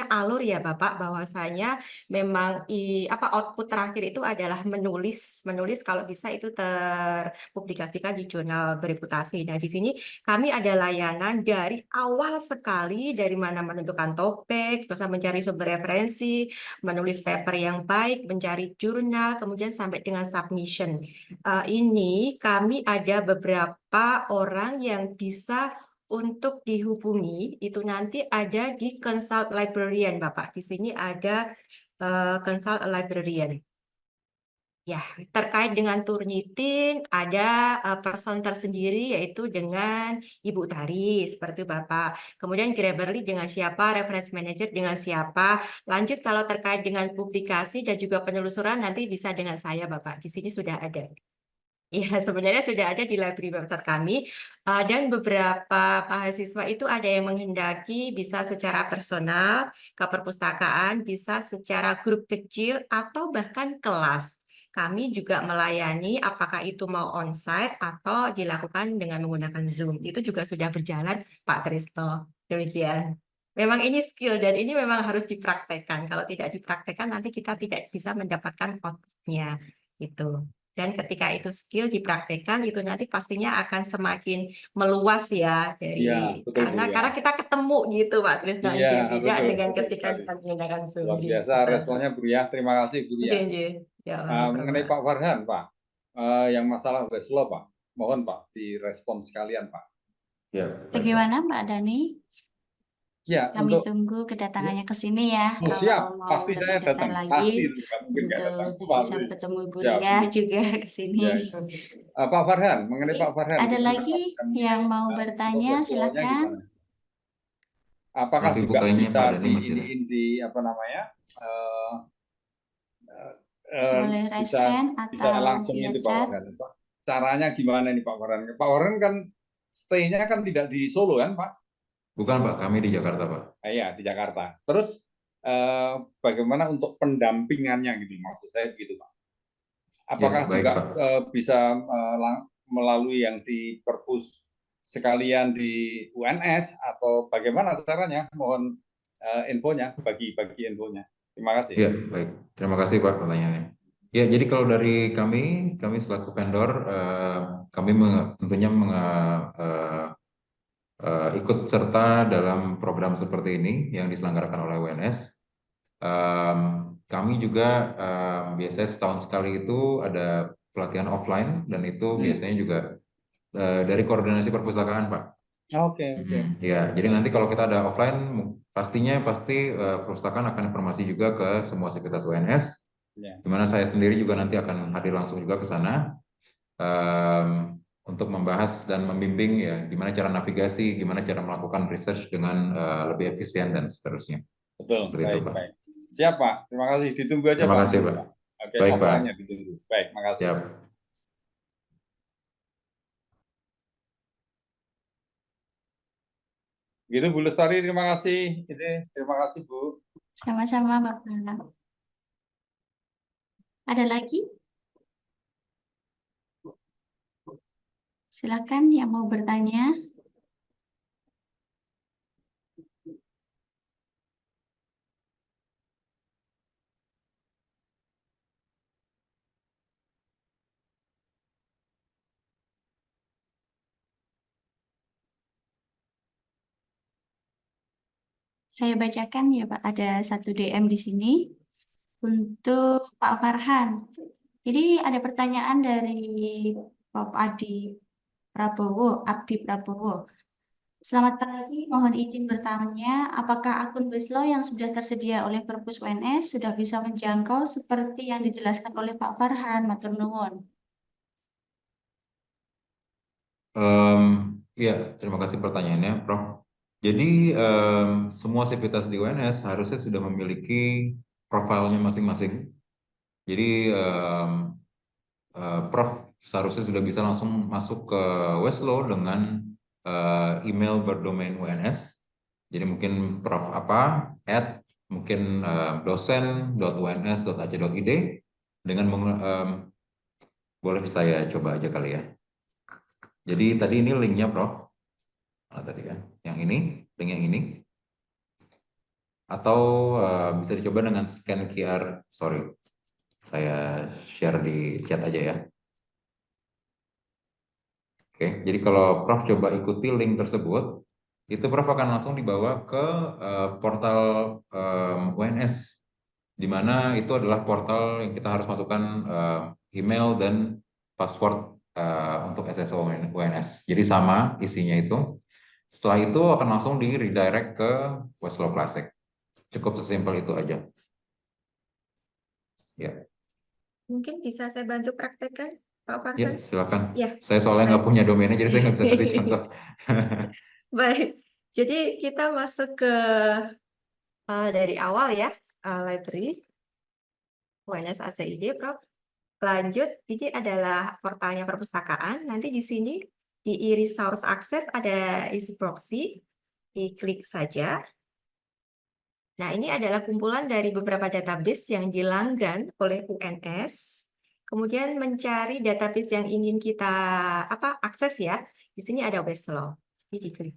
Speaker 2: alur ya Bapak, bahwasanya memang output terakhir itu adalah menulis kalau bisa itu terpublikasikan di jurnal bereputasi. Nah, di sini kami ada layanan dari awal sekali, dari mana menentukan topik, terus mencari sumber referensi, menulis paper yang baik, mencari jurnal, kemudian sampai dengan submission. Ini kami ada beberapa orang yang bisa untuk dihubungi, itu nanti ada di Consult Librarian, Bapak. Di sini ada Consult Librarian. Ya, terkait dengan Turnitin, ada person tersendiri yaitu dengan Ibu Tari, seperti Bapak. Kemudian Grammarly dengan siapa, Reference Manager dengan siapa. Lanjut kalau terkait dengan publikasi dan juga penelusuran nanti bisa dengan saya, Bapak. Di sini sudah ada. Ya, sebenarnya sudah ada di library website kami, dan beberapa mahasiswa itu ada yang menghendaki bisa secara personal ke perpustakaan, bisa secara grup kecil, atau bahkan kelas. Kami juga melayani apakah itu mau onsite atau dilakukan dengan menggunakan Zoom. Itu juga sudah berjalan, Pak Trisno. Demikian. Memang ini skill dan ini memang harus dipraktekkan. Kalau tidak dipraktekkan nanti kita tidak bisa mendapatkan output-nya. Gitu. Dan ketika itu skill dipraktekkan, itu nanti pastinya akan semakin meluas ya
Speaker 4: Iya, betul Bu ya.
Speaker 2: karena kita ketemu gitu Pak Trisno.
Speaker 4: Iya,
Speaker 2: Beda
Speaker 4: betul,
Speaker 2: dengan
Speaker 4: betul
Speaker 2: ketika
Speaker 4: sekali.
Speaker 2: kita menggunakan Zoom.
Speaker 4: Luar biasa responnya Bu ya. Terima kasih Bu ya.
Speaker 2: Ya,
Speaker 4: Mengenai Pak Farhan, Pak, yang masalah Westlaw, Pak, mohon Pak direspon sekalian, Pak.
Speaker 3: Ya,
Speaker 1: Bagaimana Mbak Dani?
Speaker 4: Ya,
Speaker 1: Kami
Speaker 4: untuk
Speaker 1: tunggu kedatangannya ke sini ya.
Speaker 4: oh,
Speaker 1: Kalau
Speaker 4: siap,
Speaker 1: mau
Speaker 4: pasti saya
Speaker 1: lebih
Speaker 4: datang,
Speaker 1: detail
Speaker 4: pasti
Speaker 1: lagi,
Speaker 4: nggak mungkin nggak datang,
Speaker 1: untuk bisa
Speaker 4: pasti.
Speaker 1: bertemu Ibu
Speaker 4: Siap.
Speaker 1: Ria juga ke sini.
Speaker 4: Ya. Pak Farhan, mengenai Pak Farhan,
Speaker 1: Ada
Speaker 4: gimana,
Speaker 1: lagi
Speaker 4: Pak?
Speaker 1: yang mau
Speaker 4: Untuk
Speaker 1: bertanya,
Speaker 4: Westlaw-nya
Speaker 1: silakan.
Speaker 4: gimana? Apakah
Speaker 3: Maaf, Ibu,
Speaker 4: juga
Speaker 3: kayaknya
Speaker 4: bisa
Speaker 3: Pak Dani masih ada.
Speaker 4: di apa namanya?
Speaker 1: Boleh raise
Speaker 4: bisa
Speaker 1: hand
Speaker 4: bisa
Speaker 1: atau
Speaker 4: langsung
Speaker 1: via
Speaker 4: itu Pak
Speaker 1: chat.
Speaker 4: Farhan, Pak. Caranya gimana nih Pak Farhan? Pak Farhan kan stay-nya kan tidak di Solo kan, Pak?
Speaker 3: Bukan Pak, kami di Jakarta Pak.
Speaker 4: Iya, di Jakarta. Terus bagaimana untuk pendampingannya gitu, maksud saya begitu Pak. Apakah
Speaker 3: Ya, baik,
Speaker 4: juga
Speaker 3: Pak.
Speaker 4: bisa melalui yang di perpus sekalian di UNS atau bagaimana caranya? Mohon infonya, bagi infonya. Terima kasih.
Speaker 3: Ya, baik. Terima kasih Pak pertanyaannya. Ya, jadi kalau dari kami selaku vendor, kami tentunya ikut serta dalam program seperti ini yang diselenggarakan oleh UNS. Kami juga biasanya setahun sekali itu ada pelatihan offline dan itu biasanya juga dari koordinasi perpustakaan, Pak.
Speaker 4: Oke.
Speaker 3: Ya, jadi nanti kalau kita ada offline, pasti perpustakaan akan informasi juga ke semua sivitas UNS,
Speaker 4: Ya.
Speaker 3: di mana saya sendiri juga nanti akan hadir langsung juga ke sana untuk membahas dan membimbing ya gimana cara navigasi, gimana cara melakukan research dengan lebih efisien dan seterusnya.
Speaker 4: Betul,
Speaker 3: Seperti itu, Pak.
Speaker 4: baik. Siap, Pak. Terima kasih. Ditunggu aja,
Speaker 3: Terima
Speaker 4: Pak.
Speaker 3: kasih, Pak.
Speaker 4: Oke,
Speaker 3: Baik, Pak.
Speaker 4: offline-nya ditunggu. Baik, makasih.
Speaker 3: Siap.
Speaker 4: Gitu, Bu Lestari, terima kasih. Terima kasih, Bu.
Speaker 1: Sama-sama, Bapak. Ada lagi? Silakan yang mau bertanya. Saya bacakan ya Pak, ada satu DM di sini untuk Pak Farhan. Jadi ada pertanyaan dari Pak Abdi Prabowo. Selamat pagi, mohon izin bertanya, apakah akun Weslo yang sudah tersedia oleh Perpus UNS sudah bisa menjangkau seperti yang dijelaskan oleh Pak Farhan, matur nuwun.
Speaker 3: Ya, terima kasih pertanyaannya, Prof. Jadi semua sivitas di UNS harusnya sudah memiliki profilnya masing-masing. Jadi Prof seharusnya sudah bisa langsung masuk ke Weslo dengan email berdomain UNS. Jadi mungkin Prof apa, mungkin dosen.uns.ac.id dengan boleh saya coba aja kali ya. Jadi tadi ini linknya Prof. Tadi ya, yang ini, link yang ini. Atau bisa dicoba dengan scan QR, sorry. Saya share di chat aja ya. Oke, jadi kalau Prof coba ikuti link tersebut, itu Prof akan langsung dibawa ke portal UNS, di mana itu adalah portal yang kita harus masukkan email dan password untuk SSO UNS. Jadi sama isinya itu. Setelah itu akan langsung di redirect ke Weslo Classic. Cukup sesimpel itu aja. Ya.
Speaker 2: Mungkin bisa saya bantu praktekkan, Pak Farhan?
Speaker 3: Ya, silakan.
Speaker 2: Ya,
Speaker 3: Saya soalnya nggak
Speaker 2: baik.
Speaker 3: punya domainnya, jadi saya nggak bisa kasih contoh.
Speaker 2: Baik, jadi kita masuk ke dari awal ya, library UNS ACID, Prof. Lanjut, ini adalah portalnya perpustakaan. Nanti di sini di e-resource access ada isi proxy, diklik saja. Nah, ini adalah kumpulan dari beberapa database yang dilanggan oleh UNS. Kemudian mencari database yang ingin kita akses ya. Di sini ada Weslo. Jadi diklik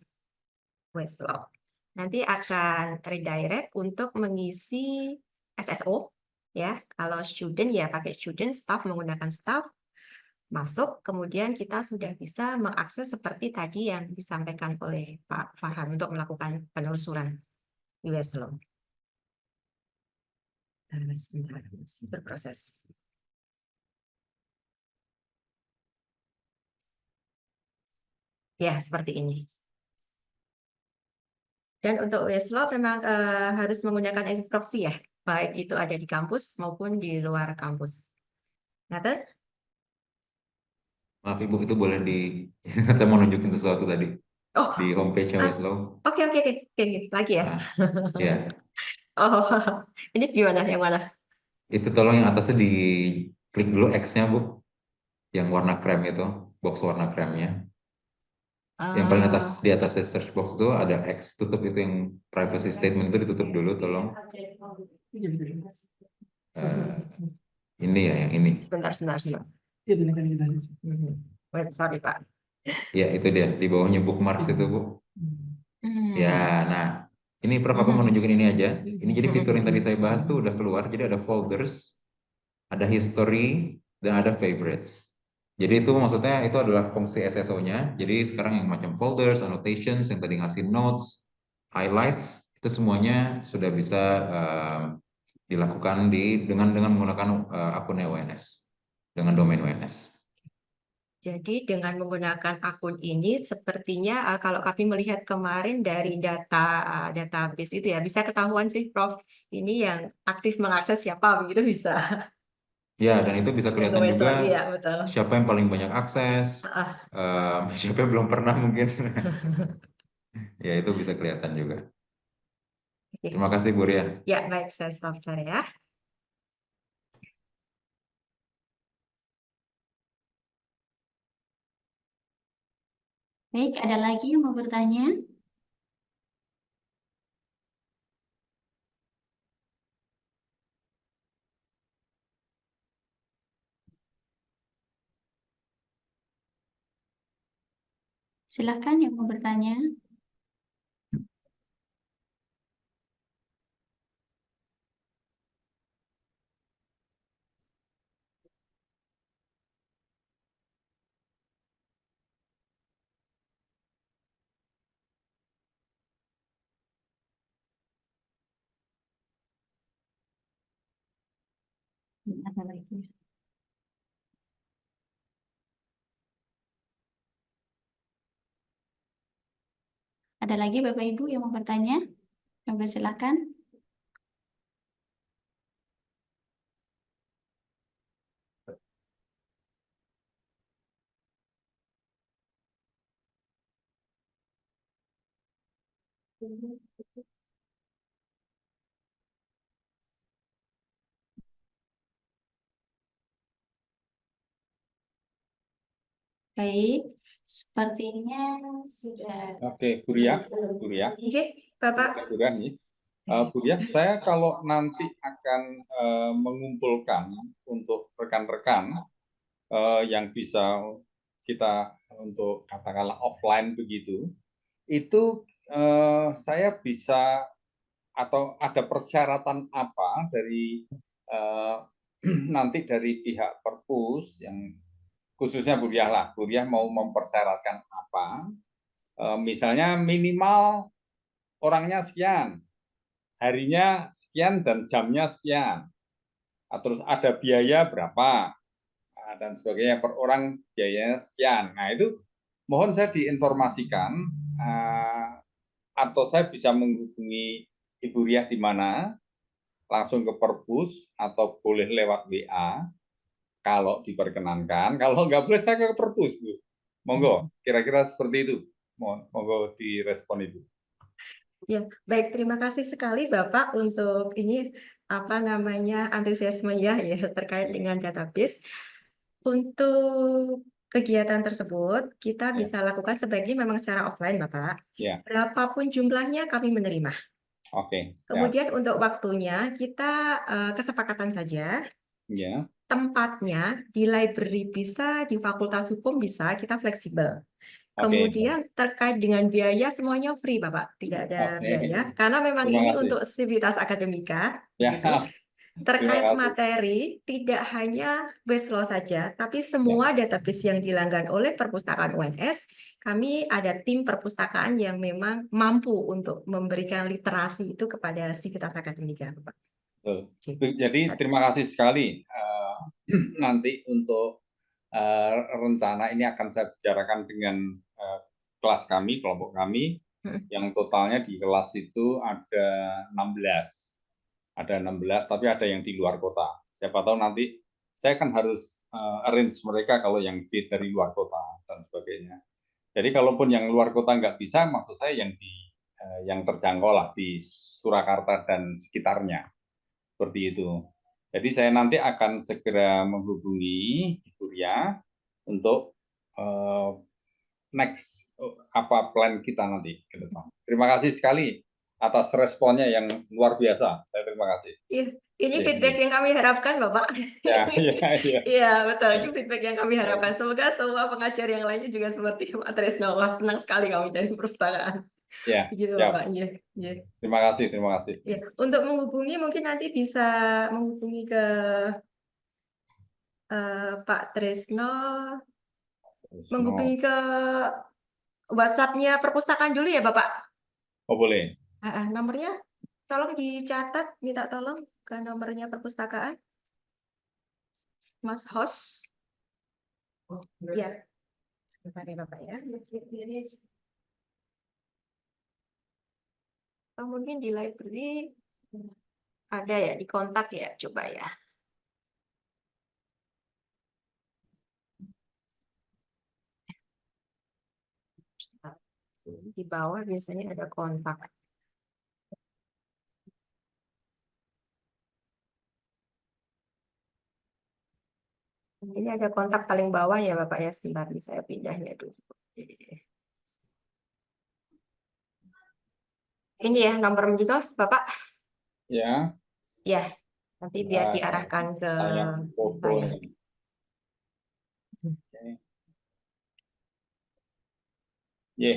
Speaker 2: Weslo. Nanti akan redirect untuk mengisi SSO ya. Kalau student ya pakai student, staff menggunakan staff. Masuk, kemudian kita sudah bisa mengakses seperti tadi yang disampaikan oleh Pak Farhan untuk melakukan penelusuran di Weslo. Sebentar, masih berproses. Ya, seperti ini. Dan untuk Weslo memang harus menggunakan exit proxy ya, baik itu ada di kampus maupun di luar kampus. Ngaten?
Speaker 3: Maaf Ibu, itu boleh saya mau nunjukin sesuatu tadi
Speaker 2: Oh,
Speaker 3: di homepage Weslo.
Speaker 2: Oke, lagi ya.
Speaker 3: Ya,
Speaker 2: Oh, ini gimana? Yang mana?
Speaker 3: itu tolong yang atasnya di klik dulu X-nya Bu, yang warna krem itu, box warna kremnya. Yang paling atas di atas search box itu ada X tutup, itu yang privacy statement itu ditutup dulu, tolong. Ini ya, yang ini.
Speaker 2: Sebentar. Wait, sorry Pak.
Speaker 3: Ya, itu dia di bawahnya bookmarks itu, Bu. Ya, nah ini Prof aku mau nunjukin ini aja. Ini jadi fitur yang tadi saya bahas tuh udah keluar. Jadi ada folders, ada history, dan ada favorites. Jadi itu maksudnya itu adalah fungsi SSO-nya. Jadi sekarang yang macam folders, annotations, yang tadi ngasih notes, highlights, itu semuanya sudah bisa dilakukan dengan menggunakan akunnya WNS, dengan domain WNS.
Speaker 2: Jadi dengan menggunakan akun ini, sepertinya kalau kami melihat kemarin dari database itu ya, bisa ketahuan sih Prof, ini yang aktif mengakses siapa, begitu bisa.
Speaker 3: Ya, dan itu bisa
Speaker 2: Yang
Speaker 3: kelihatan
Speaker 2: Weslo,
Speaker 3: juga
Speaker 2: iya betul.
Speaker 3: siapa yang paling banyak akses,
Speaker 2: Ah,
Speaker 3: siapa yang belum pernah mungkin. Ya, itu bisa kelihatan juga.
Speaker 2: oke.
Speaker 3: Terima kasih, Bu Ria.
Speaker 2: Ya, baik, saya stop ya.
Speaker 1: Baik, ada lagi yang mau bertanya? Silahkan yang mau bertanya. Ada lagi. Ada lagi Bapak Ibu yang mau bertanya? Coba silakan. Baik, sepertinya sudah.
Speaker 4: Oke, Bu Ria,
Speaker 2: Oke, Bapak.
Speaker 4: Bu Ria nih. Bu Ria, saya kalau nanti akan mengumpulkan untuk rekan-rekan yang bisa kita untuk katakanlah offline begitu, itu saya bisa atau ada persyaratan apa dari nanti dari pihak Perpus yang khususnya Bu Ria lah, Bu Ria mau mempersyaratkan apa? Misalnya minimal orangnya sekian, harinya sekian dan jamnya sekian. Terus ada biaya berapa dan sebagainya per orang biayanya sekian. Nah itu mohon saya diinformasikan atau saya bisa menghubungi Ibu Riah di mana langsung ke Perpus atau boleh lewat WA kalau diperkenankan. Kalau nggak boleh saya ke Perpus, Bu. Monggo, kira-kira seperti itu. Monggo direspon Ibu.
Speaker 2: Ya, baik. Terima kasih sekali Bapak untuk ini apa namanya antusiasmenya ya terkait dengan database. Untuk kegiatan tersebut kita
Speaker 4: Ya.
Speaker 2: bisa lakukan sebaiknya memang secara offline, Bapak.
Speaker 4: Ya,
Speaker 2: Berapapun jumlahnya kami menerima.
Speaker 4: oke, siap.
Speaker 2: Kemudian untuk waktunya kita kesepakatan saja.
Speaker 4: Ya,
Speaker 2: Tempatnya di library bisa, di Fakultas Hukum bisa, kita fleksibel.
Speaker 4: oke.
Speaker 2: Kemudian terkait dengan biaya semuanya free, Bapak, tidak ada
Speaker 4: Oke.
Speaker 2: biaya. Karena memang
Speaker 4: Terima
Speaker 2: ini
Speaker 4: kasih.
Speaker 2: untuk sivitas akademika,
Speaker 4: Ya,
Speaker 2: gitu.
Speaker 4: terima
Speaker 2: Terkait
Speaker 4: kasih.
Speaker 2: materi, tidak hanya Westlaw saja, tapi semua database yang dilanggan oleh perpustakaan UNS, kami ada tim perpustakaan yang memang mampu untuk memberikan literasi itu kepada sivitas akademika, Bapak.
Speaker 4: Jadi terima kasih sekali. Nanti untuk rencana ini akan saya bicarakan dengan kelas kami, kelompok kami, yang totalnya di kelas itu ada 16. Ada 16, tapi ada yang di luar kota. Siapa tahu nanti saya kan harus arrange mereka kalau yang dari luar kota dan sebagainya. Jadi kalaupun yang luar kota nggak bisa, maksud saya yang terjangkau lah di Surakarta dan sekitarnya. Seperti itu. Jadi saya nanti akan segera menghubungi Ibu Ria untuk next apa plan kita nanti ke depan. Terima kasih sekali atas responnya yang luar biasa. Saya terima kasih.
Speaker 2: Ini
Speaker 4: Iya,
Speaker 2: feedback yang kami harapkan, Bapak.
Speaker 4: iya, iya, iya.
Speaker 2: Iya, betul. Ini feedback yang kami harapkan. Semoga semua pengajar yang lainnya juga seperti Pak Tresno. Wah, senang sekali kami dari perpustakaan.
Speaker 4: Ya,
Speaker 2: Begitu,
Speaker 4: siap.
Speaker 2: Bapak. Iya, iya.
Speaker 4: Terima kasih, terima kasih.
Speaker 2: Ya, untuk menghubungi mungkin nanti bisa menghubungi ke Pak Tresno, menghubungi ke WhatsApp-nya perpustakaan dulu ya, Bapak.
Speaker 4: Oh, boleh.
Speaker 2: Nomornya tolong dicatat, minta tolong ke nomornya perpustakaan. Mas Host. Ya, sebentar ya Bapak ya. Oh, mungkin di library ada ya, di kontak ya, coba ya. Di bawah biasanya ada kontak. Ini ada kontak paling bawah ya Bapak ya, sebentar saya pindahnya dulu. Ini ya nomor Mjiko Bapak.
Speaker 4: Ya,
Speaker 2: Ya, nanti biar
Speaker 4: nah,
Speaker 2: diarahkan ke
Speaker 4: saya foto
Speaker 2: saya.
Speaker 4: ini. Oke. Ye,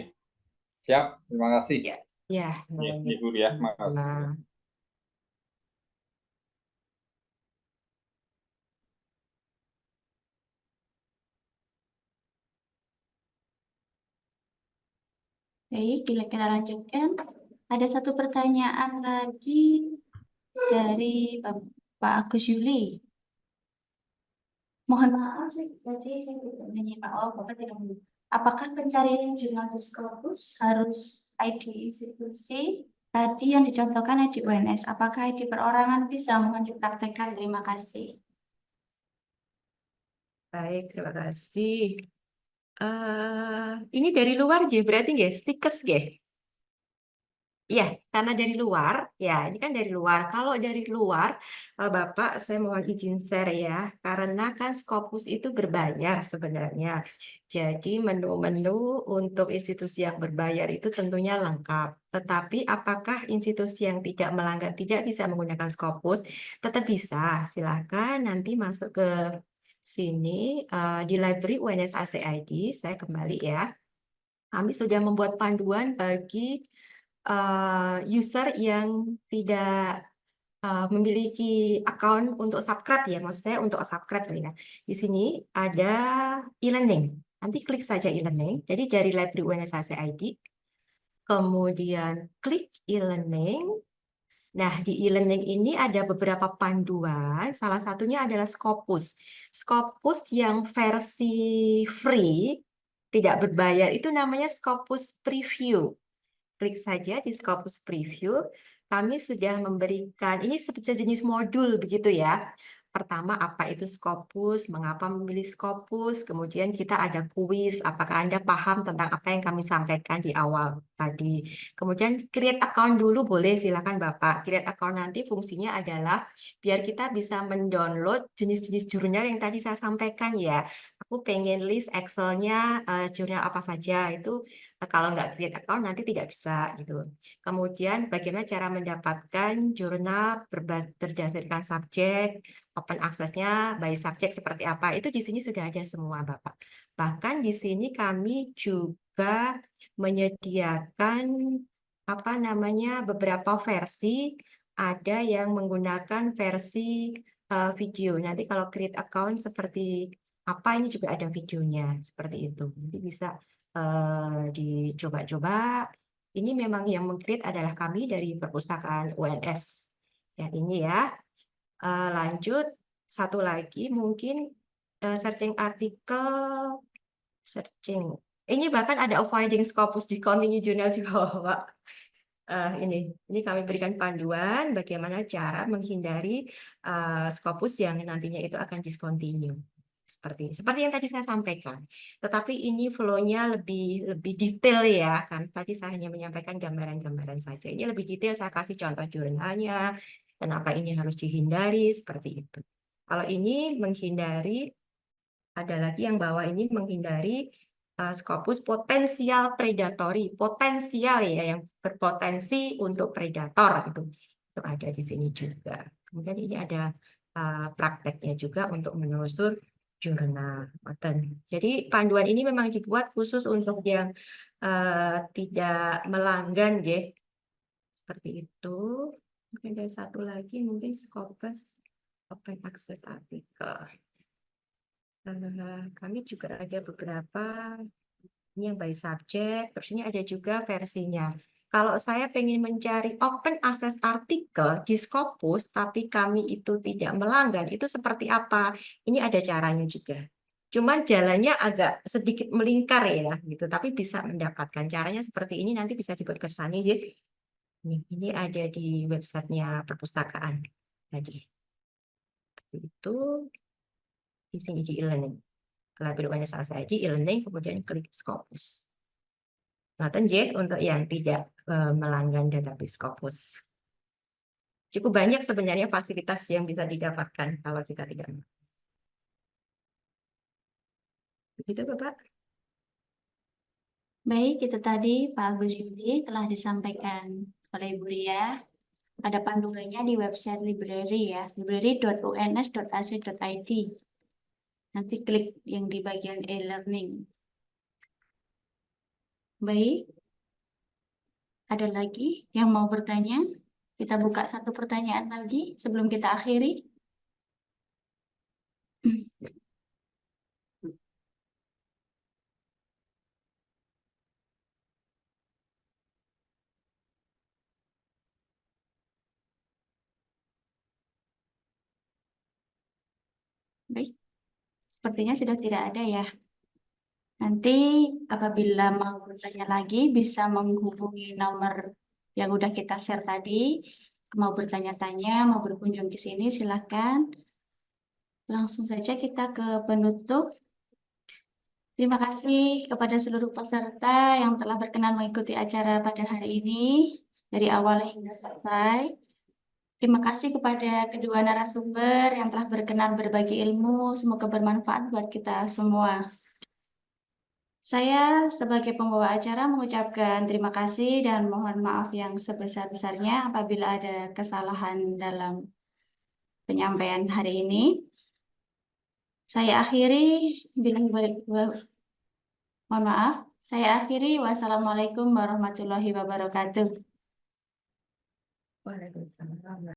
Speaker 4: siap. Terima kasih.
Speaker 2: Ya, ya,
Speaker 4: Ye, Ibu ya, makasih.
Speaker 2: nah.
Speaker 1: Baik, kita lanjutkan. Ada satu pertanyaan lagi dari Bapak Agus Yuli. Mohon maaf, jadi saya tidak menyimak. Oh, Bapak tidak menyimak. Apakah pencarian jurnal Scopus harus ID institusi? Tadi yang dicontohkan ID UNS. Apakah ID perorangan bisa? Mohon dipraktekkan. Terima kasih.
Speaker 2: Baik, terima kasih. Ini dari luar je, berarti nggih, stikes nggih. Iya, karena dari luar, ya ini kan dari luar. Kalau dari luar, Bapak, saya mohon izin share ya, karena kan Scopus itu berbayar sebenarnya. Jadi menu-menu untuk institusi yang berbayar itu tentunya lengkap. Tetapi apakah institusi yang tidak melanggar tidak bisa menggunakan Scopus? Tetap bisa. Silakan nanti masuk ke sini di library UNS ACID. Saya kembali ya. Kami sudah membuat panduan bagi user yang tidak memiliki account untuk subscribe ya, maksud saya untuk subscribe ya. Di sini ada e-learning. Nanti klik saja e-learning. Jadi dari library UNS ACID, kemudian klik e-learning. Nah, di e-learning ini ada beberapa panduan, salah satunya adalah Scopus. Scopus yang versi free, tidak berbayar, itu namanya Scopus Preview. Klik saja di Scopus Preview. Kami sudah memberikan, ini sejenis modul begitu ya. Pertama, apa itu Scopus, mengapa memilih Scopus, kemudian kita ada kuis, apakah Anda paham tentang apa yang kami sampaikan di awal tadi. Kemudian create account dulu boleh, silakan Bapak. Create account nanti fungsinya adalah biar kita bisa mendownload jenis-jenis jurnal yang tadi saya sampaikan ya. Aku pengen list Excel-nya jurnal apa saja, itu kalau nggak create account nanti tidak bisa gitu. Kemudian bagaimana cara mendapatkan jurnal berdasarkan subjek, open access-nya by subjek seperti apa, itu di sini sudah ada semua Bapak. Bahkan di sini kami juga menyediakan apa namanya beberapa versi, ada yang menggunakan versi video. Nanti kalau create account seperti apa, ini juga ada videonya seperti itu. Jadi bisa dicoba-coba. Ini memang yang meng-create adalah kami dari perpustakaan UNS. Ya, ini ya. Lanjut, satu lagi mungkin searching artikel, searching. Ini bahkan ada avoiding Scopus discontinue journal juga, Pak. Ini kami berikan panduan bagaimana cara menghindari Scopus yang nantinya itu akan discontinue. Seperti yang tadi saya sampaikan. Tetapi ini flow-nya lebih detail ya, kan tadi saya hanya menyampaikan gambaran-gambaran saja. Ini lebih detail, saya kasih contoh jurnalnya, kenapa ini harus dihindari, seperti itu. Kalau ini menghindari, ada lagi yang bawah ini menghindari Scopus potensial predatory, potensial ya, yang berpotensi untuk predator itu ada di sini juga. Kemudian ini ada prakteknya juga untuk menelusur jurnal. Jadi panduan ini memang dibuat khusus untuk yang tidak melanggan, ya. Seperti itu. Mungkin ada satu lagi, mungkin Scopus Open Access Artikel. Kami juga ada beberapa, ini yang by subject, terus ini ada juga versinya. Kalau saya pengen mencari open access artikel di Scopus, tapi kami itu tidak melanggar, itu seperti apa? Ini ada caranya juga. Cuman jalannya agak sedikit melingkar ya, gitu. Tapi bisa mendapatkan caranya seperti ini, nanti bisa dibuat kersani. Ini ada di websitenya perpustakaan tadi. Itu di sini di e-learning. Kalau berubahnya selesai di e-learning, kemudian klik Scopus. Ngoten nggih untuk yang tidak melanggar database Scopus. Cukup banyak sebenarnya fasilitas yang bisa didapatkan kalau kita tidak. Begitu, Bapak.
Speaker 1: Baik, itu tadi Pak Agus Yudi telah disampaikan oleh Ibu Ria. Ada panduannya di website library ya, library.uns.ac.id. Nanti klik yang di bagian e-learning. Baik, ada lagi yang mau bertanya? Kita buka satu pertanyaan lagi sebelum kita akhiri. Baik, sepertinya sudah tidak ada ya. Nanti apabila mau bertanya lagi bisa menghubungi nomor yang udah kita share tadi. Mau bertanya-tanya, mau berkunjung ke sini silakan. Langsung saja kita ke penutup. Terima kasih kepada seluruh peserta yang telah berkenan mengikuti acara pada hari ini dari awal hingga selesai. Terima kasih kepada kedua narasumber yang telah berkenan berbagi ilmu. Semoga bermanfaat buat kita semua. Saya sebagai pembawa acara mengucapkan terima kasih dan mohon maaf yang sebesar-besarnya apabila ada kesalahan dalam penyampaian hari ini. Saya akhiri, mohon maaf. Saya akhiri. Wassalamualaikum warahmatullahi wabarakatuh.
Speaker 2: Waalaikumsalam.